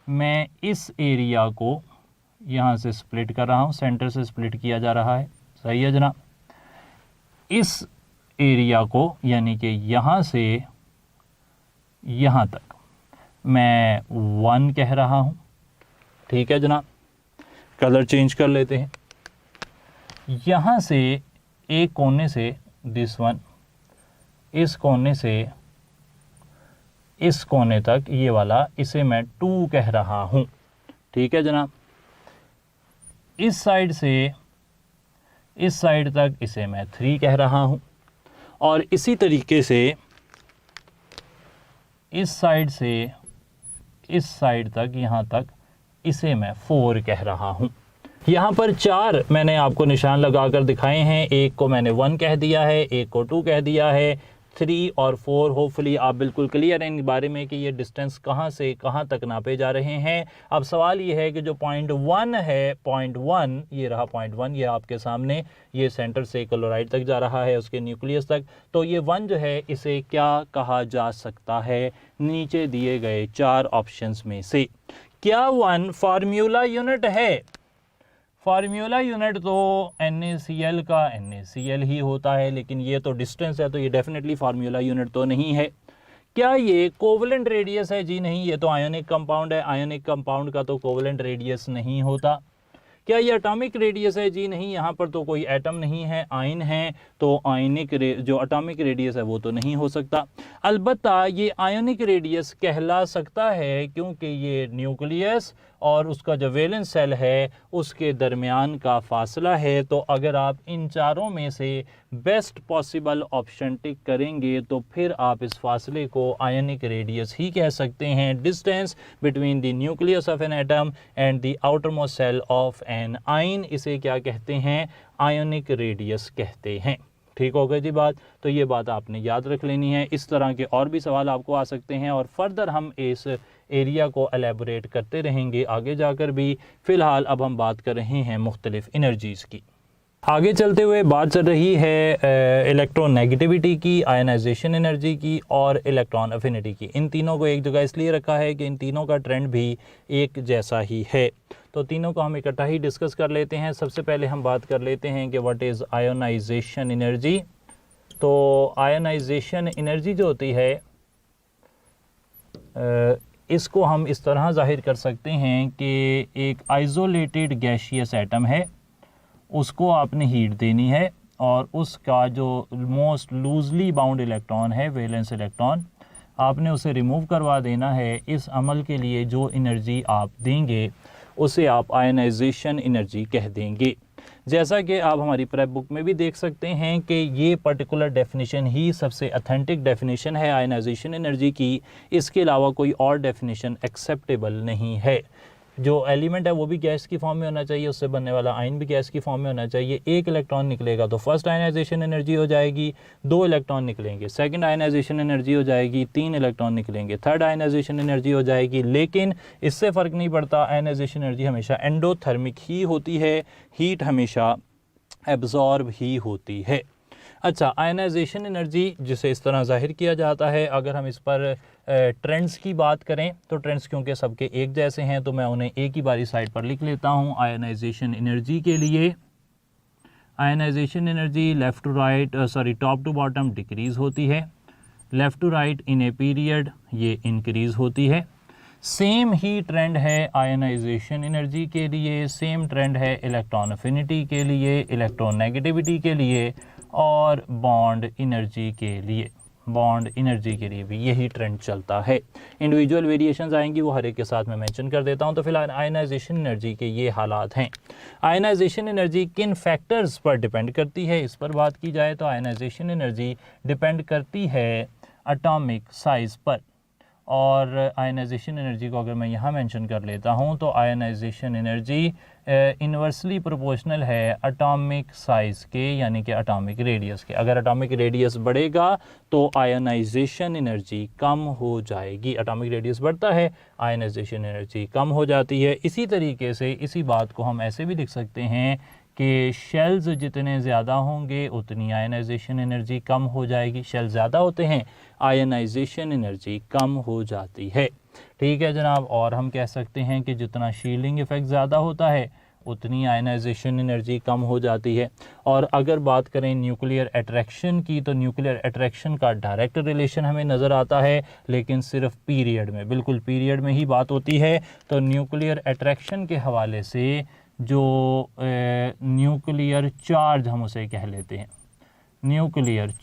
मैं इस एरिया को यहाँ से स्प्लिट कर रहा हूँ, सेंटर से स्प्लिट किया जा रहा है, सही है जनाब। इस एरिया को यानी कि यहाँ से यहाँ तक मैं 1 कह रहा हूँ, ठीक है जनाब। कलर चेंज कर लेते हैं। यहाँ से एक कोने से दिस वन, इस कोने से इस कोने तक ये वाला, इसे मैं 2 कह रहा हूँ, ठीक है जनाब। इस साइड से इस साइड तक इसे मैं 3 कह रहा हूँ, और इसी तरीके से इस साइड से इस साइड तक यहाँ तक इसे मैं 4 कह रहा हूँ। यहाँ पर 4 मैंने आपको निशान लगाकर दिखाए हैं, एक को मैंने 1 कह दिया है, एक को 2 कह दिया है, 3 और 4 होपफुली आप बिल्कुल क्लियर हैं इस बारे में कि ये डिस्टेंस कहाँ से कहाँ तक नापे जा रहे हैं। अब सवाल ये है कि जो पॉइंट 1 है, पॉइंट 1 ये रहा, पॉइंट 1 ये आपके सामने, ये सेंटर से क्लोराइड तक जा रहा है, उसके न्यूक्लियस तक। तो ये 1 जो है इसे क्या कहा जा सकता है नीचे दिए गए 4 ऑप्शंस में से? क्या 1 फार्मूला यूनिट है? फार्मूला यूनिट तो NaCl का NaCl ही होता है, लेकिन ये तो डिस्टेंस है, तो ये डेफिनेटली फार्मूला यूनिट तो नहीं है। क्या ये कोवलेंट रेडियस है? जी नहीं, ये तो आयोनिक कंपाउंड है, आयोनिक कंपाउंड का तो कोवलेंट रेडियस नहीं होता। क्या ये एटॉमिक रेडियस है? जी नहीं, यहाँ पर तो कोई एटम नहीं है, आयन है, तो आयनिक जो एटॉमिक रेडियस है वो तो नहीं हो सकता। अलबत्ता ये आयोनिक रेडियस कहला सकता है क्योंकि ये न्यूक्लियस और उसका जो वैलेंस सेल है उसके दरमियान का फासला है। तो अगर आप इन चारों में से बेस्ट पॉसिबल ऑप्शन टिक करेंगे तो फिर आप इस फासले को आयोनिक रेडियस ही कह सकते हैं। Distance between the nucleus of an atom and the outermost shell of an ion, इसे क्या कहते हैं? आयोनिक रेडियस कहते हैं। ठीक हो गई जी बात। तो ये बात आपने याद रख लेनी है। इस तरह के और भी सवाल आपको आ सकते हैं और फर्दर हम इस एरिया को एलेबोरेट करते रहेंगे आगे जाकर भी। फ़िलहाल अब हम बात कर रहे हैं मुख्तलिफ एनर्जीज़ की। आगे चलते हुए बात चल रही है इलेक्ट्रोनेगेटिविटी की, आयनाइजेशन एनर्जी की और इलेक्ट्रॉन अफिनिटी की। इन तीनों को एक जगह इसलिए रखा है कि इन तीनों का ट्रेंड भी एक जैसा ही है, तो तीनों को हम इकट्ठा ही डिस्कस कर लेते हैं। सबसे पहले हम बात कर लेते हैं कि व्हाट इज़ आयोनाइजेशन एनर्जी। तो आयोनाइजेशन एनर्जी जो होती है इसको हम इस तरह ज़ाहिर कर सकते हैं कि एक आइसोलेटेड गैशियस एटम है, उसको आपने हीट देनी है और उसका जो मोस्ट लूजली बाउंड इलेक्ट्रॉन है, वैलेंस इलेक्ट्रॉन, आपने उसे रिमूव करवा देना है। इस अमल के लिए जो एनर्जी आप देंगे उसे आप आयनाइजेशन एनर्जी कह देंगे। जैसा कि आप हमारी प्रेप बुक में भी देख सकते हैं कि ये पर्टिकुलर डेफिनेशन ही सबसे अथेंटिक डेफिनेशन है आयनाइजेशन एनर्जी की। इसके अलावा कोई और डेफिनेशन एक्सेप्टेबल नहीं है। जो एलिमेंट है वो भी गैस की फॉर्म में होना चाहिए, उससे बनने वाला आयन भी गैस की फॉर्म में होना चाहिए। एक इलेक्ट्रॉन निकलेगा तो फर्स्ट आयनाइजेशन एनर्जी हो जाएगी, 2 इलेक्ट्रॉन निकलेंगे सेकंड आयनाइजेशन एनर्जी हो जाएगी, 3 इलेक्ट्रॉन निकलेंगे थर्ड आयनाइजेशन एनर्जी हो जाएगी। लेकिन इससे फ़र्क नहीं पड़ता, आयनाइजेशन एनर्जी हमेशा एंडोथर्मिक ही होती है, हीट हमेशा एब्जॉर्ब ही होती है। अच्छा, आयनाइजेशन एनर्जी जिसे इस तरह ज़ाहिर किया जाता है, अगर हम इस पर ट्रेंड्स की बात करें तो ट्रेंड्स क्योंकि सबके एक जैसे हैं तो मैं उन्हें एक ही बारी साइड पर लिख लेता हूं। आयनाइजेशन एनर्जी के लिए ionisation energy left to right top to bottom decrease होती है, left to right in a period ये इंक्रीज़ होती है। सेम ही ट्रेंड है आयनाइजेशन एनर्जी के लिए, सेम ट्रेंड है इलेक्ट्रॉन अफिनिटी के लिए, इलेक्ट्रोनेगेटिविटी के लिए और बॉन्ड एनर्जी के लिए भी यही ट्रेंड चलता है। इंडिविजुअल वेरिएशंस आएंगी, वो हर एक के साथ मैं मेंशन कर देता हूं। तो फिलहाल आयनाइजेशन एनर्जी के ये हालात हैं। आयनाइजेशन एनर्जी किन फैक्टर्स पर डिपेंड करती है, इस पर बात की जाए तो आयनाइजेशन एनर्जी डिपेंड करती है एटॉमिक साइज़ पर। और आयनाइजेशन एनर्जी को अगर मैं यहाँ मेंशन कर लेता हूँ तो आयनाइजेशन एनर्जी इन्वर्सली प्रोपोर्शनल है एटॉमिक साइज़ के, यानी कि एटॉमिक रेडियस के। अगर एटॉमिक रेडियस बढ़ेगा तो आयनाइजेशन एनर्जी कम हो जाएगी। एटॉमिक रेडियस बढ़ता है, आयनाइजेशन एनर्जी कम हो जाती है। इसी तरीके से इसी बात को हम ऐसे भी लिख सकते हैं कि शेल्स जितने ज़्यादा होंगे उतनी आयनाइजेशन एनर्जी कम हो जाएगी। शेल ज़्यादा होते हैं, आयनाइजेशन एनर्जी कम हो जाती है। ठीक है जनाब। और हम कह सकते हैं कि जितना शील्डिंग इफ़ेक्ट ज़्यादा होता है उतनी आयनाइजेशन एनर्जी कम हो जाती है। और अगर बात करें न्यूक्लियर अट्रैक्शन की, तो न्यूक्लियर अट्रैक्शन का डायरेक्ट रिलेशन हमें नज़र आता है, लेकिन सिर्फ पीरियड में, बिल्कुल पीरियड में ही बात होती है। तो न्यूक्लियर अट्रैक्शन के हवाले से जो न्यूक्लियर चार्ज हम उसे कह लेते हैं, न्यूक्लियर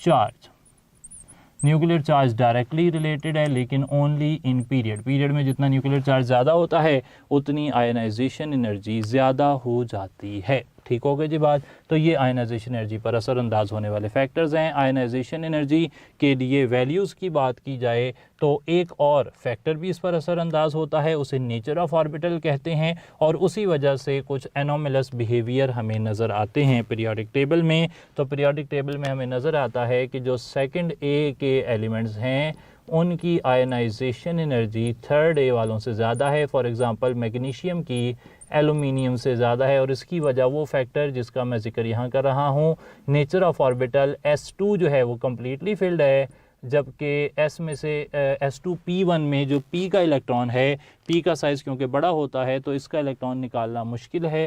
चार्ज डायरेक्टली रिलेटेड है, लेकिन ओनली इन पीरियड में जितना न्यूक्लियर चार्ज ज़्यादा होता है उतनी आयनाइजेशन एनर्जी ज़्यादा हो जाती है। ठीक हो गई जी बात। तो ये आयनाइजेशन एनर्जी पर असरअंदाज होने वाले फैक्टर्स हैं। आयनाइजेशन एनर्जी के लिए वैल्यूज़ की बात की जाए तो एक और फैक्टर भी इस पर असरअंदाज होता है, उसे नेचर ऑफ ऑर्बिटल कहते हैं। और उसी वजह से कुछ एनोमलस बिहेवियर हमें नज़र आते हैं पीरियोडिक टेबल में। तो पीरियोडिक टेबल में हमें नज़र आता है कि जो सेकंड ए के एलिमेंट्स हैं उनकी आयनाइजेशन एनर्जी थर्ड ए वालों से ज़्यादा है। फॉर एग्ज़ाम्पल मैग्नीशियम की एलुमिनियम से ज़्यादा है। और इसकी वजह वो फैक्टर जिसका मैं जिक्र यहाँ कर रहा हूँ, नेचर ऑफ ऑर्बिटल S2 जो है वो कम्प्लीटली फिल्ड है, जबकि S में से S2P1 में जो P का इलेक्ट्रॉन है, P का साइज़ क्योंकि बड़ा होता है तो इसका इलेक्ट्रॉन निकालना मुश्किल है,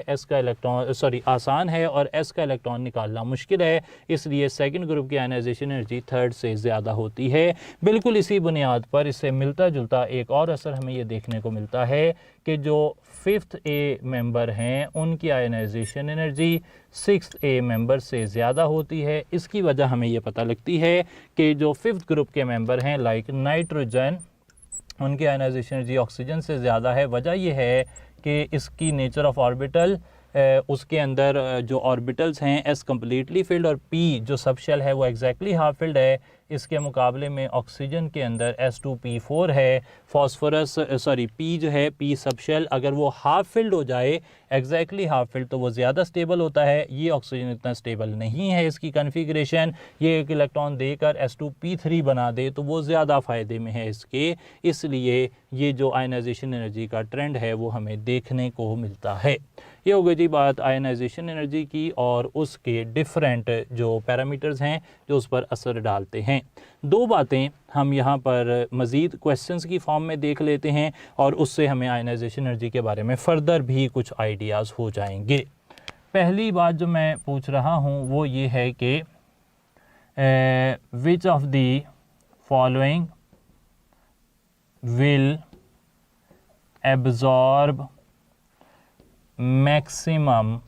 आसान है, और S का इलेक्ट्रॉन निकालना मुश्किल है। इसलिए सेकंड ग्रुप की आयनाइजेशन एनर्जी थर्ड से ज़्यादा होती है। बिल्कुल इसी बुनियाद पर इससे मिलता जुलता एक और असर हमें ये देखने को मिलता है कि जो फिफ्थ ए मेंबर हैं उनकी ionisation energy sixth A member से ज़्यादा होती है। इसकी वजह हमें ये पता लगती है कि जो फिफ्थ ग्रुप के मेंबर हैं लाइक नाइट्रोजन, उनकी आयनाइजेशन एनर्जी ऑक्सीजन से ज़्यादा है। वजह यह है कि इसकी नेचर ऑफ ऑर्बिटल, उसके अंदर जो ऑर्बिटल्स हैं S कम्प्लीटली फिल्ड और P जो सब शेल है वो एग्जैक्टली हाफ फिल्ड है। इसके मुकाबले में ऑक्सीजन के अंदर S2P4 है। P जो है P सब शेल अगर वो हाफ फिल्ड हो जाए, एग्जैक्टली हाफ फिल्ड, तो वो ज़्यादा स्टेबल होता है। ये ऑक्सीजन इतना स्टेबल नहीं है, इसकी कन्फिग्रेशन ये एक इलेक्ट्रॉन देकर S2P3 बना दे तो वो ज़्यादा फ़ायदे में है इसके। इसलिए ये जो आयनाइजेशन एनर्जी का ट्रेंड है वो हमें देखने को मिलता है। ये हो गई जी बात आयनाइजेशन एनर्जी की और उसके डिफरेंट जो पैरामीटर्स हैं जो उस पर असर डालते हैं। दो बातें हम यहाँ पर मज़ीद क्वेश्चंस की फॉर्म में देख लेते हैं और उससे हमें आयनाइजेशन एनर्जी के बारे में फ़र्दर भी कुछ आइडियाज़ हो जाएंगे। पहली बात जो मैं पूछ रहा हूँ वो ये है कि which of the following will absorb maximum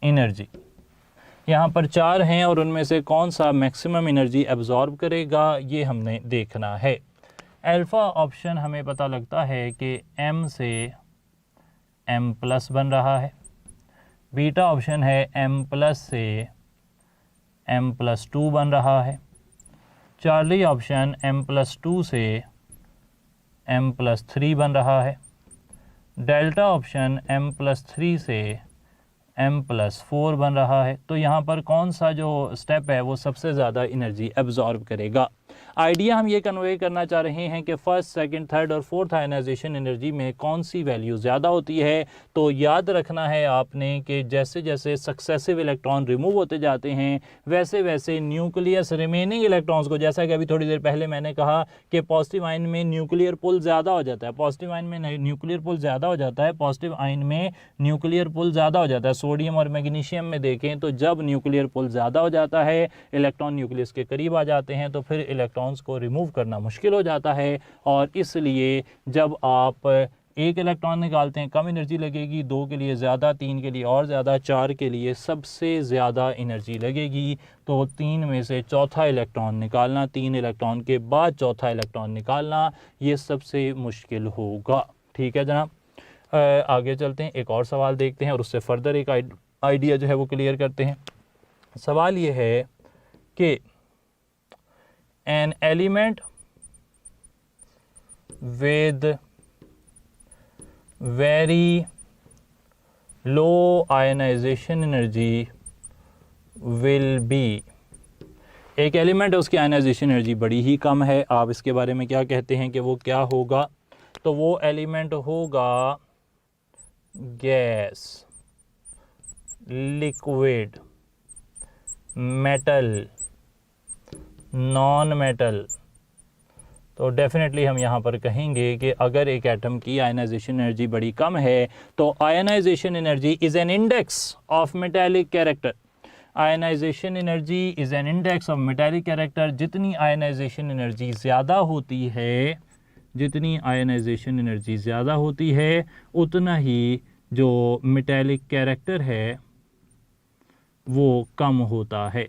energy. यहाँ पर चार हैं और उनमें से कौन सा मैक्सिमम एनर्जी एब्जॉर्ब करेगा ये हमने देखना है। अल्फ़ा ऑप्शन हमें पता लगता है कि M से M+ बन रहा है। बीटा ऑप्शन है M+ से M+2 बन रहा है। चार्ली ऑप्शन M+2 से M+3 बन रहा है। डेल्टा ऑप्शन M+3 से M+4 बन रहा है। तो यहाँ पर कौन सा जो स्टेप है वो सबसे ज़्यादा एनर्जी एब्जॉर्ब करेगा। आइडिया हम ये कन्वे करना चाह रहे हैं कि फर्स्ट, सेकंड, थर्ड और फोर्थ आयनाइजेशन एनर्जी में कौन सी वैल्यू ज़्यादा होती है। तो याद रखना है आपने कि जैसे जैसे सक्सेसिव इलेक्ट्रॉन रिमूव होते जाते हैं वैसे वैसे न्यूक्लियस रिमेनिंग इलेक्ट्रॉन्स को, जैसा कि अभी थोड़ी देर पहले मैंने कहा कि पॉजिटिव आयन में न्यूक्लियर पुल ज़्यादा हो जाता है, पॉजिटिव आयन में न्यूक्लियर पुल ज़्यादा हो जाता है, पॉजिटिव आयन में न्यूक्लियर पुल ज़्यादा हो जाता है। सोडियम और मैग्नीशियम में देखें तो जब न्यूक्लियर पुल ज़्यादा हो जाता है, इलेक्ट्रॉन न्यूक्लियस के करीब आ जाते हैं, तो फिर इलेक्ट्रॉन्स को रिमूव करना मुश्किल हो जाता है। और इसलिए जब आप एक इलेक्ट्रॉन निकालते हैं कम एनर्जी लगेगी, 2 के लिए ज़्यादा, 3 के लिए और ज़्यादा, 4 के लिए सबसे ज़्यादा एनर्जी लगेगी। तो 3 में से चौथा इलेक्ट्रॉन निकालना, 3 इलेक्ट्रॉन के बाद चौथा इलेक्ट्रॉन निकालना, ये सबसे मुश्किल होगा। ठीक है जनाब, आगे चलते हैं, एक और सवाल देखते हैं और उससे फर्दर एक आइडिया जो है वो क्लियर करते हैं। सवाल ये है कि an element with very low ionisation energy will be, एक एलिमेंट है उसकी आयनाइजेशन एनर्जी बड़ी ही कम है, आप इसके बारे में क्या कहते हैं कि वो क्या होगा? तो वो एलिमेंट होगा gas, liquid, metal, non metal. तो डेफिनेटली हम यहाँ पर कहेंगे कि अगर एक एटम की आयनाइजेशन एनर्जी बड़ी कम है तो ionisation energy is an index of metallic character. Ionisation energy is an index of metallic character. जितनी आयनाइजेशन एनर्जी ज़्यादा होती है, जितनी आयनाइजेशन एनर्जी ज़्यादा होती है, उतना ही जो मेटालिक कैरेक्टर है वो कम होता है।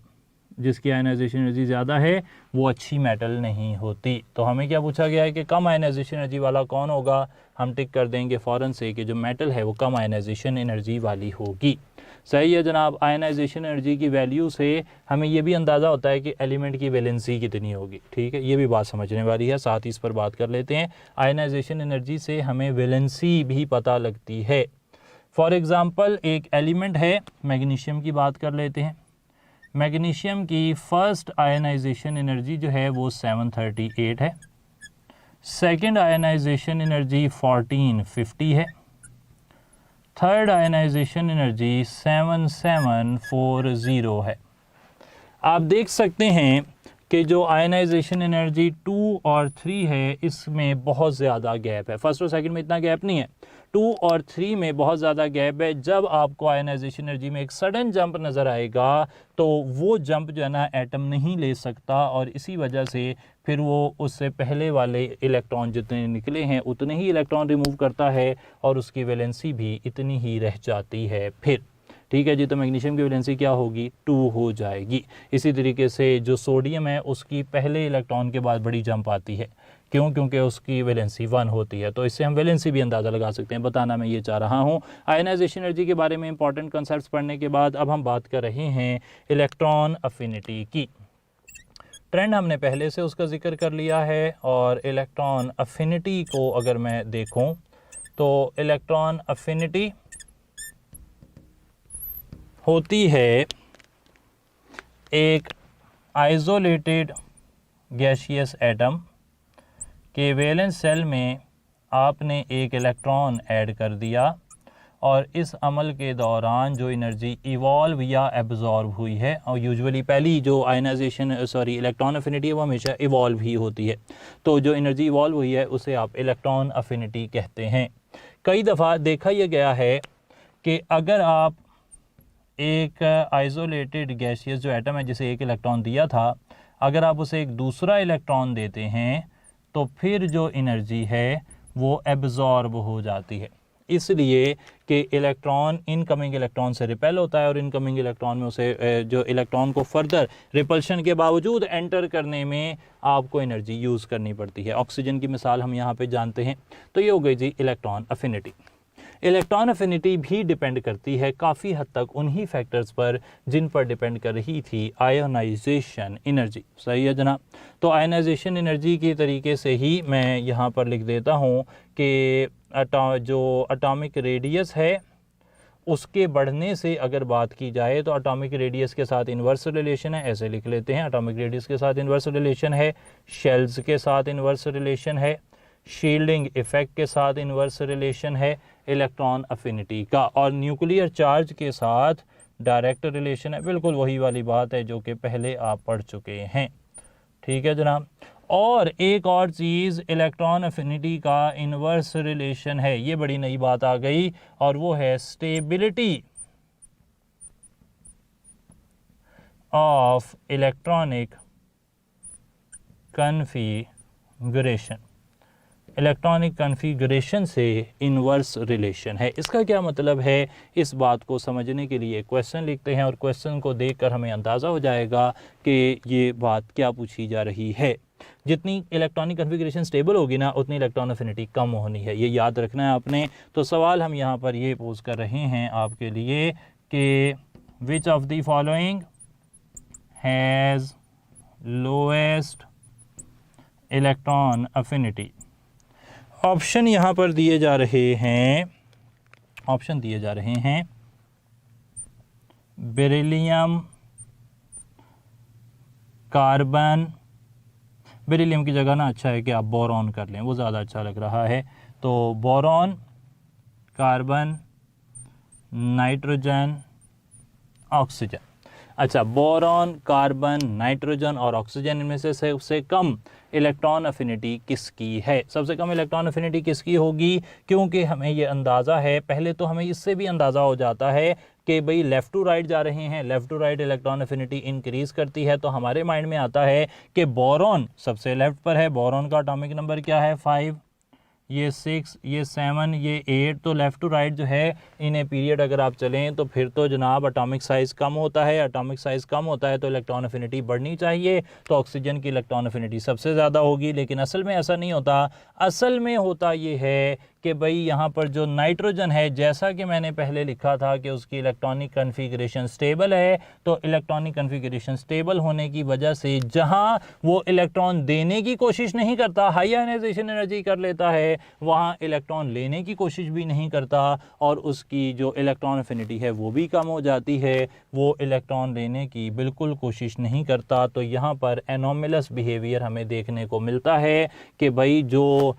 जिसकी आयनाइजेशन एनर्जी ज़्यादा है वो अच्छी मेटल नहीं होती। तो हमें क्या पूछा गया है कि कम आयनाइजेशन एनर्जी वाला कौन होगा? हम टिक कर देंगे फ़ौरन से कि जो मेटल है वो कम आयनाइजेशन एनर्जी वाली होगी। सही है जनाब। आयनाइजेशन एनर्जी की वैल्यू से हमें ये भी अंदाज़ा होता है कि एलिमेंट की वैलेंसी कितनी होगी। ठीक है, ये भी बात समझने वाली है, साथ ही इस पर बात कर लेते हैं। आयनाइजेशन एनर्जी से हमें वैलेंसी भी पता लगती है। फॉर एग्ज़ाम्पल एक एलिमेंट है, मैग्नीशियम की बात कर लेते हैं। मैग्नीशियम की फर्स्ट आयनाइजेशन एनर्जी जो है वो 738 है, सेकंड आयनाइजेशन एनर्जी 1450 है, थर्ड आयनाइजेशन एनर्जी 7740 है। आप देख सकते हैं कि जो आयनाइजेशन एनर्जी 2 और 3 है इसमें बहुत ज़्यादा गैप है। फर्स्ट और सेकंड में इतना गैप नहीं है, 2 और 3 में बहुत ज़्यादा गैप है। जब आपको आयनाइजेशन एनर्जी में एक सडन जंप नज़र आएगा तो वो जंप जो है ना एटम नहीं ले सकता, और इसी वजह से फिर वो उससे पहले वाले इलेक्ट्रॉन जितने निकले हैं उतने ही इलेक्ट्रॉन रिमूव करता है और उसकी वैलेंसी भी इतनी ही रह जाती है फिर। ठीक है जी, तो मैग्नीशियम की वैलेंसी क्या होगी? 2 हो जाएगी। इसी तरीके से जो सोडियम है उसकी पहले इलेक्ट्रॉन के बाद बड़ी जंप आती है। क्यों? क्योंकि उसकी वैलेंसी 1 होती है। तो इससे हम वैलेंसी भी अंदाज़ा लगा सकते हैं। बताना मैं ये चाह रहा हूँ। आयनाइजेशन एनर्जी के बारे में इंपॉर्टेंट कॉन्सेप्ट्स पढ़ने के बाद अब हम बात कर रहे हैं इलेक्ट्रॉन अफिनिटी की। ट्रेंड हमने पहले से उसका जिक्र कर लिया है, और इलेक्ट्रॉन अफिनिटी को अगर मैं देखूँ तो इलेक्ट्रॉन अफिनिटी होती है एक आइसोलेटेड गैसियस एटम के वैलेंस सेल में आपने एक इलेक्ट्रॉन ऐड कर दिया, और इस अमल के दौरान जो एनर्जी इवॉल्व या एब्जॉर्ब हुई है, और यूजुअली पहली जो इलेक्ट्रॉन अफिनिटी है वो हमेशा इवॉल्व ही होती है। तो जो एनर्जी इवॉल्व हुई है उसे आप इलेक्ट्रॉन अफिनिटी कहते हैं। कई दफ़ा देखा यह गया है कि अगर आप एक आइसोलेटेड गैसियस जो एटम है जिसे एक इलेक्ट्रॉन दिया था, अगर आप उसे एक दूसरा इलेक्ट्रॉन देते हैं तो फिर जो एनर्जी है वो एब्जॉर्ब हो जाती है, इसलिए कि इलेक्ट्रॉन इनकमिंग इलेक्ट्रॉन से रिपेल होता है और इनकमिंग इलेक्ट्रॉन में उसे जो इलेक्ट्रॉन को फर्दर रिपल्शन के बावजूद एंटर करने में आपको एनर्जी यूज़ करनी पड़ती है। ऑक्सीजन की मिसाल हम यहाँ पे जानते हैं। तो ये हो गई जी इलेक्ट्रॉन अफिनिटी। इलेक्ट्रॉन अफिनिटी भी डिपेंड करती है काफ़ी हद तक उन्हीं फैक्टर्स पर जिन पर डिपेंड कर रही थी आयोनाइजेशन एनर्जी। सही है जनाब। तो आयोनाइजेशन एनर्जी के तरीके से ही मैं यहाँ पर लिख देता हूँ कि जो एटॉमिक रेडियस है उसके बढ़ने से अगर बात की जाए तो एटॉमिक रेडियस के साथ इन्वर्स रिलेशन है, ऐसे लिख लेते हैं। एटॉमिक रेडियस के साथ इन्वर्स रिलेशन है, शेल्स के साथ इन्वर्स रिलेशन है, शील्डिंग इफेक्ट के साथ इन्वर्स रिलेशन है इलेक्ट्रॉन अफिनिटी का, और न्यूक्लियर चार्ज के साथ डायरेक्ट रिलेशन है। बिल्कुल वही वाली बात है जो कि पहले आप पढ़ चुके हैं। ठीक है जनाब। और एक और चीज़ इलेक्ट्रॉन अफिनिटी का इन्वर्स रिलेशन है, ये बड़ी नई बात आ गई, और वो है stability of electronic configuration. Electronic configuration से इन्वर्स रिलेशन है। इसका क्या मतलब है, इस बात को समझने के लिए क्वेश्चन लिखते हैं और क्वेश्चन को देखकर हमें अंदाज़ा हो जाएगा कि ये बात क्या पूछी जा रही है। जितनी इलेक्ट्रॉनिक कॉन्फ़िगरेशन स्टेबल होगी ना, उतनी इलेक्ट्रॉन अफिनिटी कम होनी है, ये याद रखना है आपने। तो सवाल हम यहाँ पर ये पोज कर रहे हैं आपके लिए कि which of the following has lowest electron affinity. Option यहाँ पर दिए जा रहे हैं, ऑप्शन दिए जा रहे हैं बेरिलियम, कार्बन, बेरिलियम की जगह ना अच्छा है कि आप बोरॉन कर लें, वो ज़्यादा अच्छा लग रहा है। तो बोरॉन, कार्बन, नाइट्रोजन, ऑक्सीजन। अच्छा, बोरॉन, कार्बन, नाइट्रोजन और ऑक्सीजन, इनमें से सबसे कम इलेक्ट्रॉन अफिनिटी किसकी है? सबसे कम इलेक्ट्रॉन अफिनिटी किसकी होगी? क्योंकि हमें ये अंदाज़ा है, पहले तो हमें इससे भी अंदाज़ा हो जाता है कि भाई लेफ़्ट टू राइट जा रहे हैं, left to right electron affinity increase करती है, तो हमारे माइंड में आता है कि बोरॉन सबसे लेफ़्ट पर है, बोरॉन का एटॉमिक नंबर क्या है 5, ये 6, ये 7, ये 8। तो लेफ़्ट टू राइट जो है इन पीरियड अगर आप चलें तो फिर तो जनाब एटॉमिक साइज़ कम होता है, एटॉमिक साइज़ कम होता है तो इलेक्ट्रॉन अफिनिटी बढ़नी चाहिए, तो ऑक्सीजन की इलेक्ट्रॉन अफिनिटी सबसे ज़्यादा होगी। लेकिन असल में ऐसा नहीं होता, असल में होता ये है कि भाई यहाँ पर जो नाइट्रोजन है, जैसा कि मैंने पहले लिखा था कि उसकी इलेक्ट्रॉनिक कॉन्फ़िगरेशन स्टेबल है, तो इलेक्ट्रॉनिक कॉन्फ़िगरेशन स्टेबल होने की वजह से जहाँ वो इलेक्ट्रॉन देने की कोशिश नहीं करता, हाई आयनाइजेशन एनर्जी कर लेता है, वहाँ इलेक्ट्रॉन लेने की कोशिश भी नहीं करता और उसकी जो इलेक्ट्रॉन अफिनिटी है वो भी कम हो जाती है, वो इलेक्ट्रॉन लेने की बिल्कुल कोशिश नहीं करता। तो यहाँ पर एनोमलस बिहेवियर हमें देखने को मिलता है कि भाई जो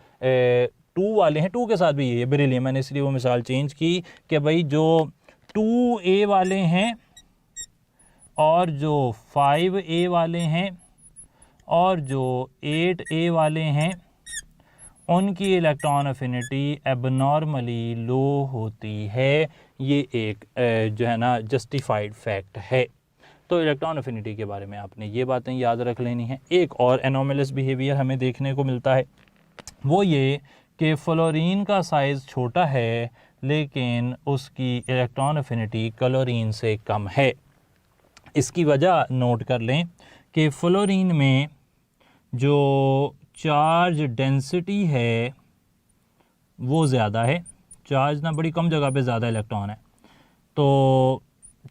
2 वाले हैं, 2 के साथ भी ये है बेरिलियम, मैंने इसलिए वो मिसाल चेंज की कि भाई जो 2A वाले हैं और जो 5A वाले हैं और जो 8A वाले हैं, उनकी इलेक्ट्रॉन अफिनिटी एबनॉर्मली लो होती है। ये एक जो है ना जस्टिफाइड फैक्ट है। तो इलेक्ट्रॉन अफिनिटी के बारे में आपने ये बातें याद रख लेनी है। एक और एनोमलस बिहेवियर हमें देखने को मिलता है, वो ये कि फ्लोरीन का साइज़ छोटा है लेकिन उसकी इलेक्ट्रॉन अफिनिटी क्लोरीन से कम है। इसकी वजह नोट कर लें कि फ्लोरीन में जो चार्ज डेंसिटी है वो ज़्यादा है, चार्ज ना बड़ी कम जगह पे ज़्यादा इलेक्ट्रॉन है, तो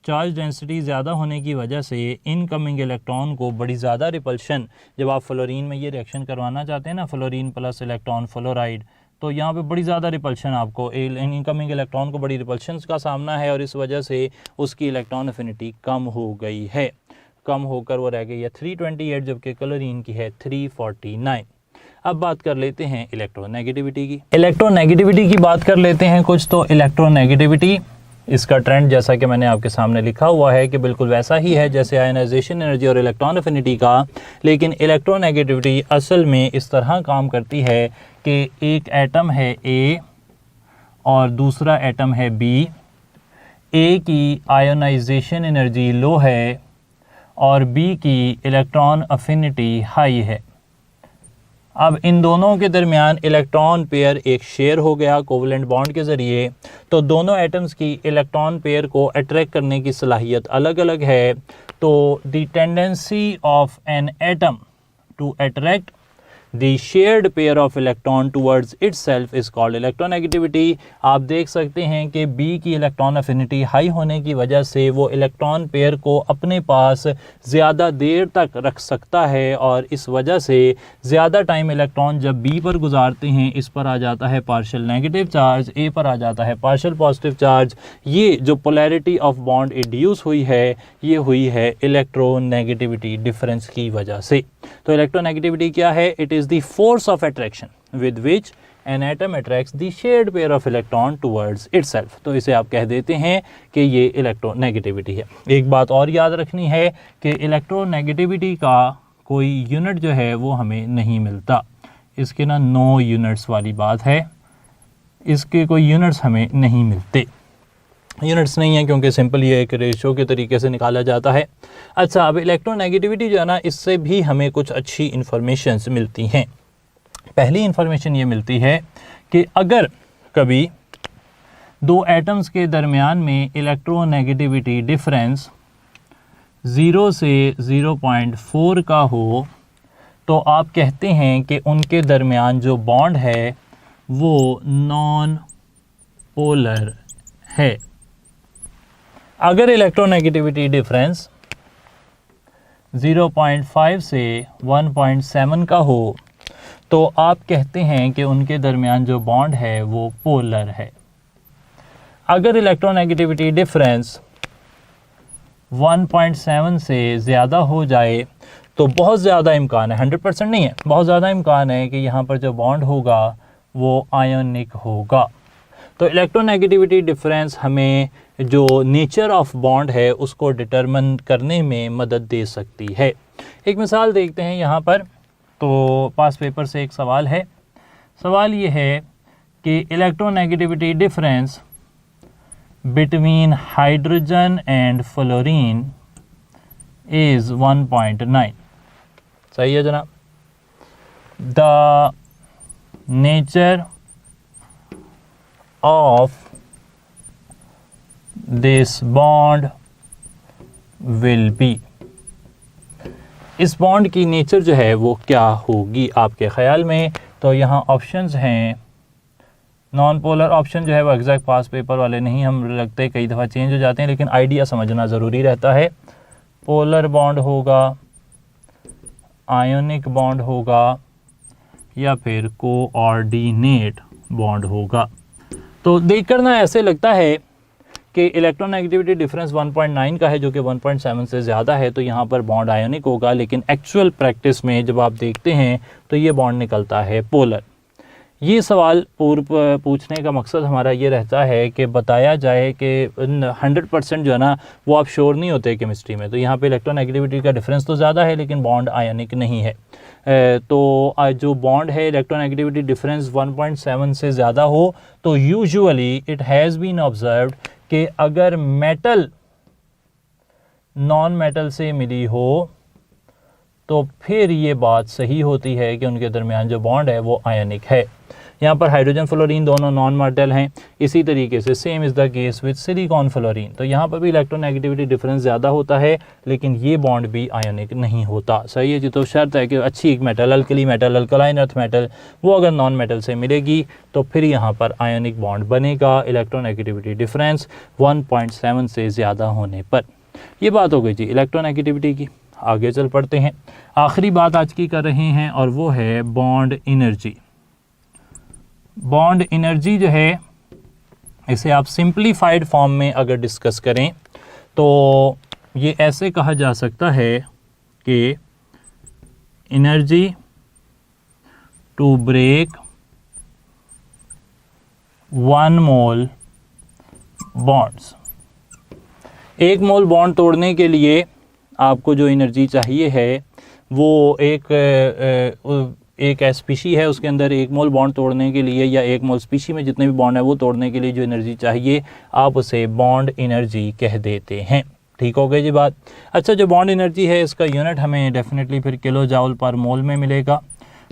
चार्ज डेंसिटी ज़्यादा होने की वजह से इनकमिंग इलेक्ट्रॉन को बड़ी ज़्यादा रिपल्शन, जब आप फ्लोरीन में ये रिएक्शन करवाना चाहते हैं ना, फ्लोरीन प्लस इलेक्ट्रॉन फ्लोराइड, तो यहाँ पे बड़ी ज़्यादा रिपल्शन, आपको इनकमिंग इलेक्ट्रॉन को बड़ी रिपल्शन का सामना है और इस वजह से उसकी इलेक्ट्रॉन अफिनिटी कम हो गई है, कम होकर वो रह गई है 328, जबकि क्लोरीन की है 349। अब बात कर लेते हैं इलेक्ट्रोनेगेटिविटी की। इलेक्ट्रोनेगेटिविटी की बात कर लेते हैं कुछ। तो इलेक्ट्रोनेगेटिविटी, इसका ट्रेंड जैसा कि मैंने आपके सामने लिखा हुआ है कि बिल्कुल वैसा ही है जैसे आयनाइजेशन एनर्जी और इलेक्ट्रॉन अफिनिटी का, लेकिन इलेक्ट्रोनेगेटिविटी असल में इस तरह काम करती है कि एक एटम है A और दूसरा एटम है B, A की आयोनाइजेशन एनर्जी लो है और B की इलेक्ट्रॉन अफिनिटी हाई है। अब इन दोनों के दरमियान इलेक्ट्रॉन पेयर एक शेयर हो गया कोवलेंट बॉन्ड के ज़रिए, तो दोनों एटम्स की इलेक्ट्रॉन पेयर को अट्रैक्ट करने की सलाहियत अलग अलग है। तो the tendency of an atom to attract the shared pair of electron towards itself is called electronegativity. आप देख सकते हैं कि B की इलेक्ट्रॉन अफिनिटी हाई होने की वजह से वो इलेक्ट्रॉन पेयर को अपने पास ज़्यादा देर तक रख सकता है और इस वजह से ज़्यादा टाइम इलेक्ट्रॉन जब B पर गुजारते हैं, इस पर आ जाता है पार्शियल नेगेटिव चार्ज, A पर आ जाता है पार्शियल पॉजिटिव चार्ज। ये जो पोलैरिटी ऑफ बॉन्ड इंड्यूस हुई है, ये हुई है इलेक्ट्रोनेगेटिविटी डिफरेंस की वजह से। तो इलेक्ट्रोनेगेटिविटी क्या है? It is the force of attraction with which an atom attracts the shared pair of electron towards itself. तो इसे आप कह देते हैं कि ये इलेक्ट्रोनेगेटिविटी है। एक बात और याद रखनी है कि इलेक्ट्रोनेगेटिविटी का कोई यूनिट जो है वो हमें नहीं मिलता, इसके ना 9 यूनिट्स वाली बात है, इसके कोई यूनिट्स हमें नहीं मिलते। यूनिट्स नहीं है क्योंकि सिंपल ये एक रेशो के तरीके से निकाला जाता है। अच्छा, अब इलेक्ट्रोनेगेटिविटी जो है ना, इससे भी हमें कुछ अच्छी इन्फॉर्मेशंस मिलती हैं। पहली इंफॉर्मेशन ये मिलती है कि अगर कभी दो एटम्स के दरमियान में इलेक्ट्रोनेगेटिविटी डिफरेंस 0 से 0.4 का हो तो आप कहते हैं कि उनके दरमियान जो बॉन्ड है वो नॉन पोलर है। अगर इलेक्ट्रोनेगेटिविटी डिफरेंस 0.5 से 1.7 का हो तो आप कहते हैं कि उनके दरमियान जो बॉन्ड है वो पोलर है। अगर इलेक्ट्रोनेगेटिविटी डिफरेंस 1.7 से ज़्यादा हो जाए तो बहुत ज़्यादा इम्कान है, 100% नहीं है, बहुत ज़्यादा इम्कान है कि यहाँ पर जो बॉन्ड होगा वो आयोनिक होगा। तो इलेक्ट्रोनेगेटिविटी डिफरेंस हमें जो नेचर ऑफ बॉन्ड है उसको डिटरमिन करने में मदद दे सकती है। एक मिसाल देखते हैं यहाँ पर। तो पास पेपर से एक सवाल है। सवाल ये है कि electronegativity difference between hydrogen and fluorine is 1.9। सही है जनाब। The nature of this bond will be. इस बॉन्ड की नेचर जो है वो क्या होगी आपके ख्याल में? तो यहाँ ऑप्शंस हैं। नॉन पोलर ऑप्शन जो है वो एग्जैक्ट पास पेपर वाले नहीं हम लगते, कई दफ़ा चेंज हो जाते हैं, लेकिन आइडिया समझना ज़रूरी रहता है। पोलर बॉन्ड होगा, आयोनिक बॉन्ड होगा, या फिर कोऑर्डिनेट बॉन्ड होगा। तो देखकर ना ऐसे लगता है कि इलेक्ट्रोनेगेटिविटी डिफरेंस 1.9 का है जो कि 1.7 से ज़्यादा है, तो यहाँ पर बॉन्ड आयोनिक होगा, लेकिन एक्चुअल प्रैक्टिस में जब आप देखते हैं तो ये बॉन्ड निकलता है पोलर। ये सवाल पूछने का मकसद हमारा ये रहता है कि बताया जाए कि 100% जो है ना वो आप श्योर नहीं होते केमिस्ट्री में। तो यहाँ पे इलेक्ट्रोनेगेटिविटी का डिफरेंस तो ज़्यादा है लेकिन बॉन्ड आयोनिक नहीं है। तो जो बॉन्ड है इलेक्ट्रोनेगेटिविटी डिफरेंस 1.7 से ज़्यादा हो तो usually it has been observed कि अगर मेटल नॉन मेटल से मिली हो तो फिर ये बात सही होती है कि उनके दरमियान जो बॉन्ड है वो आयनिक है। यहाँ पर हाइड्रोजन फ्लोरीन दोनों नॉन मेटल हैं। इसी तरीके से same is the case with silicon fluorine. तो यहाँ पर भी इलेक्ट्रोनेगेटिविटी डिफरेंस ज़्यादा होता है लेकिन ये बॉन्ड भी आयनिक नहीं होता। सही है जी। तो शर्त है कि अच्छी एक metal, alkali metal, alkaline earth metal, वो अगर नॉन मेटल से मिलेगी तो फिर यहाँ पर आयनिक बॉन्ड बनेगा इलेक्ट्रोनेगेटिविटी डिफरेंस 1.7 से ज़्यादा होने पर। ये बात हो गई जी इलेक्ट्रोनेगेटिविटी की। आगे चल पड़ते हैं, आखिरी बात आज की कर रहे हैं और वो है बॉन्ड एनर्जी। बॉन्ड एनर्जी जो है इसे आप सिंप्लीफाइड फॉर्म में अगर डिस्कस करें तो ये ऐसे कहा जा सकता है कि energy to break 1 mole bonds. 1 mole bond तोड़ने के लिए आपको जो एनर्जी चाहिए है वो एक स्पीशी है उसके अंदर 1 मोल बॉन्ड तोड़ने के लिए, या 1 मोल स्पीशी में जितने भी बॉन्ड है वो तोड़ने के लिए जो एनर्जी चाहिए आप उसे बॉन्ड एनर्जी कह देते हैं। ठीक हो गई जी बात। अच्छा, जो बॉन्ड एनर्जी है इसका यूनिट हमें डेफिनेटली फिर किलो जूल पर मोल में मिलेगा।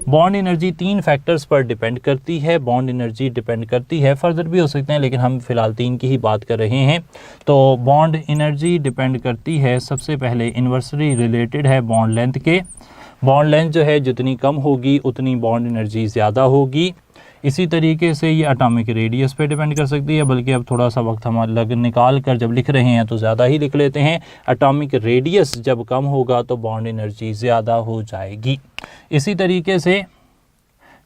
बॉन्ड एनर्जी 3 फैक्टर्स पर डिपेंड करती है। बॉन्ड एनर्जी डिपेंड करती है, फर्दर भी हो सकते हैं लेकिन हम फ़िलहाल 3 की ही बात कर रहे हैं। तो बॉन्ड एनर्जी डिपेंड करती है, सबसे पहले इन्वर्सली रिलेटेड है बॉन्ड लेंथ के। बॉन्ड लेंथ जो है जितनी कम होगी उतनी बॉन्ड एनर्जी ज़्यादा होगी। इसी तरीके से ये एटॉमिक रेडियस पे डिपेंड कर सकती है, बल्कि अब थोड़ा सा वक्त हम अलग निकाल कर जब लिख रहे हैं तो ज़्यादा ही लिख लेते हैं। एटॉमिक रेडियस जब कम होगा तो बॉन्ड एनर्जी ज़्यादा हो जाएगी। इसी तरीके से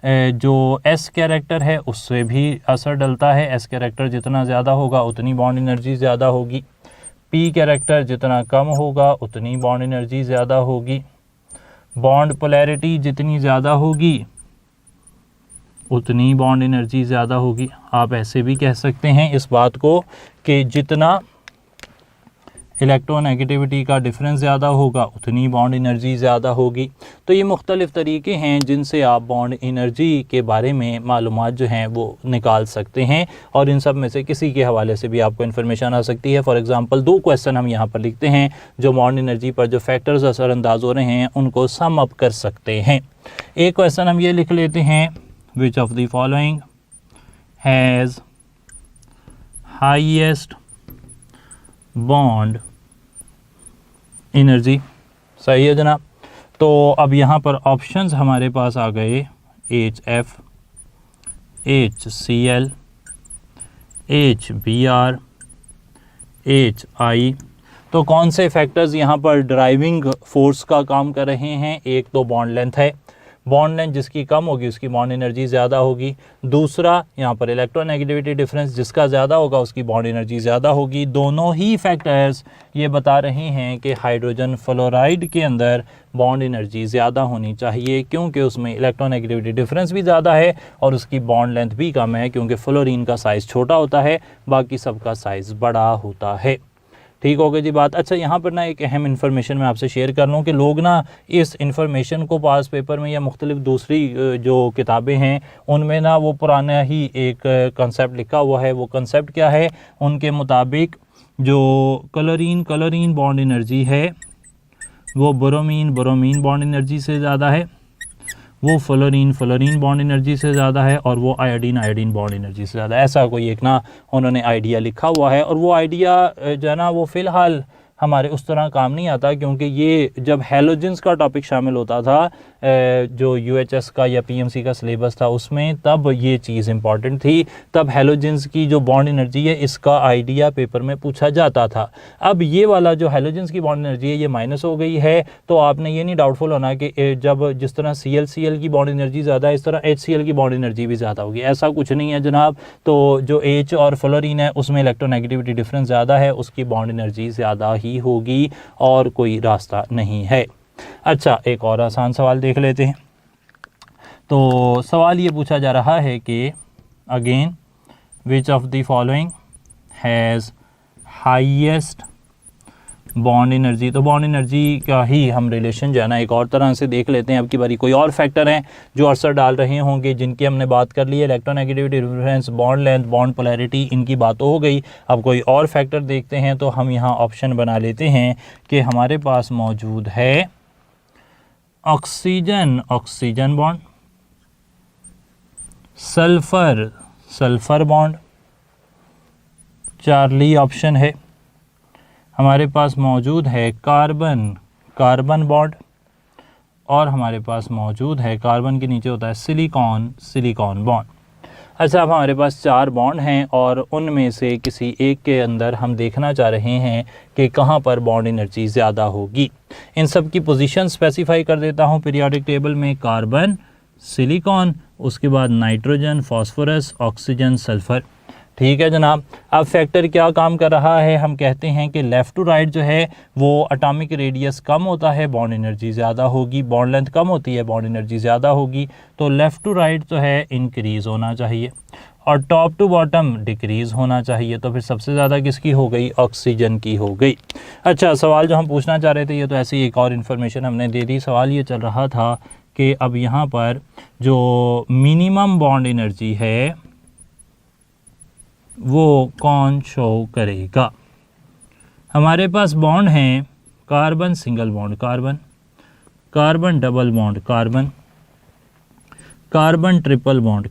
जो एस कैरेक्टर है उससे भी असर डलता है। एस कैरेक्टर जितना ज़्यादा होगा उतनी बॉन्ड एनर्जी ज़्यादा होगी। पी कैरेक्टर जितना कम होगा उतनी बॉन्ड एनर्जी ज़्यादा होगी। बॉन्ड पोलैरिटी जितनी ज़्यादा होगी उतनी बॉन्ड एनर्जी ज़्यादा होगी। आप ऐसे भी कह सकते हैं इस बात को कि जितना इलेक्ट्रोनेगेटिविटी का डिफरेंस ज़्यादा होगा उतनी बॉन्ड एनर्जी ज़्यादा होगी। तो ये मुख्तलिफ़ तरीके हैं जिनसे आप बॉन्ड एनर्जी के बारे में मालूमात जो हैं वो निकाल सकते हैं, और इन सब में से किसी के हवाले से भी आपको इन्फॉर्मेशन आ सकती है। फॉर एग्ज़ाम्पल 2 क्वेश्चन हम यहाँ पर लिखते हैं जो बॉन्ड एनर्जी पर जो फैक्टर्स असरअंदाज हो रहे हैं उनको सम अप कर सकते हैं। एक क्वेश्चन हम ये लिख लेते हैं, which of the following has highest bond energy. सही है जनाब। तो अब यहाँ पर ऑप्शंस हमारे पास आ गए HF, HCl, HBr, HI। तो कौन से फैक्टर्स यहाँ पर ड्राइविंग फोर्स का काम कर रहे हैं? एक तो बॉन्ड लेंथ है, बॉन्ड लेंथ जिसकी कम होगी उसकी बॉन्ड एनर्जी ज़्यादा होगी। दूसरा यहाँ पर इलेक्ट्रोनेगेटिविटी डिफरेंस, जिसका ज़्यादा होगा उसकी बॉन्ड एनर्जी ज़्यादा होगी। दोनों ही फैक्टर्स ये बता रहे हैं कि हाइड्रोजन फ्लोराइड के अंदर बॉन्ड एनर्जी ज़्यादा होनी चाहिए क्योंकि उसमें इलेक्ट्रोनेगेटिविटी डिफरेंस भी ज़्यादा है और उसकी बॉन्ड लेंथ भी कम है क्योंकि फ्लोरीन का साइज़ छोटा होता है, बाकी सबका साइज़ बड़ा होता है। ठीक हो गई जी बात। अच्छा, यहाँ पर ना एक अहम इन्फॉर्मेशन मैं आपसे शेयर कर लूँ कि लोग ना इस इन्फॉर्मेशन को पास पेपर में या मुख्तलिफ दूसरी जो किताबें हैं उनमें ना वो पुराना ही एक कंसेप्ट लिखा हुआ है। वो कंसेप्ट क्या है? उनके मुताबिक जो क्लोरीन बॉन्ड एनर्जी है वो ब्रोमीन बॉन्ड एनर्जी से ज़्यादा है, वो फ्लोरीन बॉन्ड एनर्जी से ज़्यादा है, और वो आयोडीन बॉन्ड एनर्जी से ज़्यादा है। ऐसा कोई एक ना उन्होंने आइडिया लिखा हुआ है, और वो आइडिया जो है ना वो फ़िलहाल हमारे उस तरह काम नहीं आता क्योंकि ये जब हैलोजेंस का टॉपिक शामिल होता था जो यूएचएस का या पीएमसी का सिलेबस था उसमें, तब ये चीज़ इंपॉर्टेंट थी। तब हैलोजेंस की जो बॉन्ड एनर्जी है इसका आइडिया पेपर में पूछा जाता था। अब ये वाला जो हैलोजेंस की बॉन्ड एनर्जी है ये माइनस हो गई है, तो आपने ये नहीं डाउटफुल होना कि जब जिस तरह CL की बॉन्ड एनर्जी ज़्यादा है इस तरह HCl की बॉन्ड एनर्जी भी ज़्यादा होगी। ऐसा कुछ नहीं है जनाब। तो जो H और फ्लोरीन है उसमें इलेक्ट्रोनेगेटिविटी डिफरेंस ज़्यादा है, उसकी बॉन्ड एनर्जी ज़्यादा ही होगी और कोई रास्ता नहीं है। अच्छा, एक और आसान सवाल देख लेते हैं। तो सवाल ये पूछा जा रहा है कि again which of the following has highest bond energy. तो बॉन्ड एनर्जी का ही हम रिलेशन जो है ना एक और तरह से देख लेते हैं। अब की बारी कोई और फैक्टर हैं जो असर डाल रहे होंगे जिनकी हमने बात कर ली है। Electronegativity difference, bond length, bond polarity, इनकी बात हो गई। अब कोई और फैक्टर देखते हैं। तो हम यहाँ ऑप्शन बना लेते हैं कि हमारे पास मौजूद है oxygen bond, sulphur bond, Charlie option है। हमारे पास मौजूद है कार्बन बॉन्ड, और हमारे पास मौजूद है कार्बन के नीचे होता है सिलिकॉन बॉन्ड। अच्छा, अब हमारे पास 4 बॉन्ड हैं और उनमें से किसी एक के अंदर हम देखना चाह रहे हैं कि कहाँ पर बॉन्ड एनर्जी ज़्यादा होगी। इन सब की पोजीशन स्पेसिफाई कर देता हूँ पीरियोडिक टेबल में। कार्बन, सिलिकॉन, उसके बाद नाइट्रोजन, फास्फोरस, ऑक्सीजन, सल्फ़र। ठीक है जनाब। अब फैक्टर क्या काम कर रहा है? हम कहते हैं कि लेफ़्ट टू राइट जो है वो एटॉमिक रेडियस कम होता है, बॉन्ड एनर्जी ज़्यादा होगी, बॉन्ड लेंथ कम होती है, बॉन्ड एनर्जी ज़्यादा होगी। तो लेफ़्ट टू राइट जो है इंक्रीज़ होना चाहिए और टॉप टू बॉटम डिक्रीज़ होना चाहिए। तो फिर सबसे ज़्यादा किसकी हो गई? ऑक्सीजन की हो गई। अच्छा, सवाल जो हम पूछना चाह रहे थे ये तो ऐसी एक और इन्फॉर्मेशन हमने दे दी। सवाल ये चल रहा था कि अब यहाँ पर जो मिनिमम बॉन्ड एनर्जी है वो कौन शो करेगा? हमारे पास बॉन्ड हैं carbon single bond carbon double bond carbon triple bond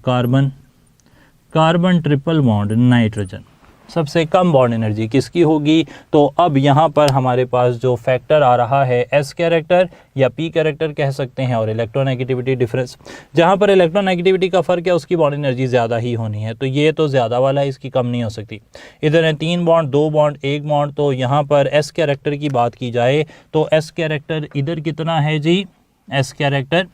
carbon triple bond nitrogen. सबसे कम बॉन्ड एनर्जी किसकी होगी? तो अब यहाँ पर हमारे पास जो फैक्टर आ रहा है S कैरेक्टर या P कैरेक्टर कह सकते हैं, और इलेक्ट्रोनेगेटिविटी डिफरेंस। जहाँ पर इलेक्ट्रोनेगेटिविटी का फ़र्क है उसकी बॉन्ड एनर्जी ज़्यादा ही होनी है, तो ये तो ज़्यादा वाला है, इसकी कम नहीं हो सकती। इधर है 3 बॉन्ड, 2 बॉन्ड, 1 बॉन्ड। तो यहाँ पर S कैरेक्टर की बात की जाए तो S कैरेक्टर इधर कितना है जी? S character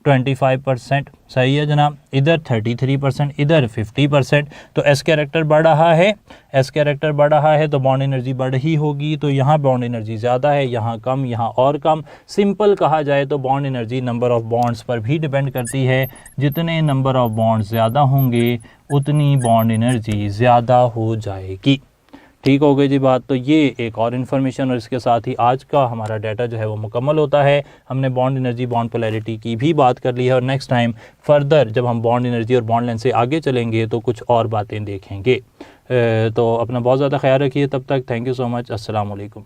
25%। सही है जनाब। इधर 33%, इधर 50%। तो S कैरेक्टर बढ़ रहा है तो बॉन्ड एनर्जी बढ़ ही होगी। तो यहाँ बॉन्ड एनर्जी ज़्यादा है, यहाँ कम, यहाँ और कम। सिंपल कहा जाए तो bond energy number of bonds पर भी डिपेंड करती है। जितने नंबर ऑफ़ बॉन्ड्स ज़्यादा होंगे उतनी बॉन्ड एनर्जी ज़्यादा हो जाएगी। ठीक हो गई जी बात। तो ये एक और इन्फॉर्मेशन और इसके साथ ही आज का हमारा डाटा जो है वो मुकम्मल होता है। हमने बॉन्ड एनर्जी, बॉन्ड पोलैरिटी की भी बात कर ली है और नेक्स्ट टाइम फर्दर जब हम बॉन्ड एनर्जी और बॉन्ड लेंथ से आगे चलेंगे तो कुछ और बातें देखेंगे। तो अपना बहुत ज़्यादा ख्याल रखिए, तब तक थैंक यू सो मच, अस्सलाम वालेकुम।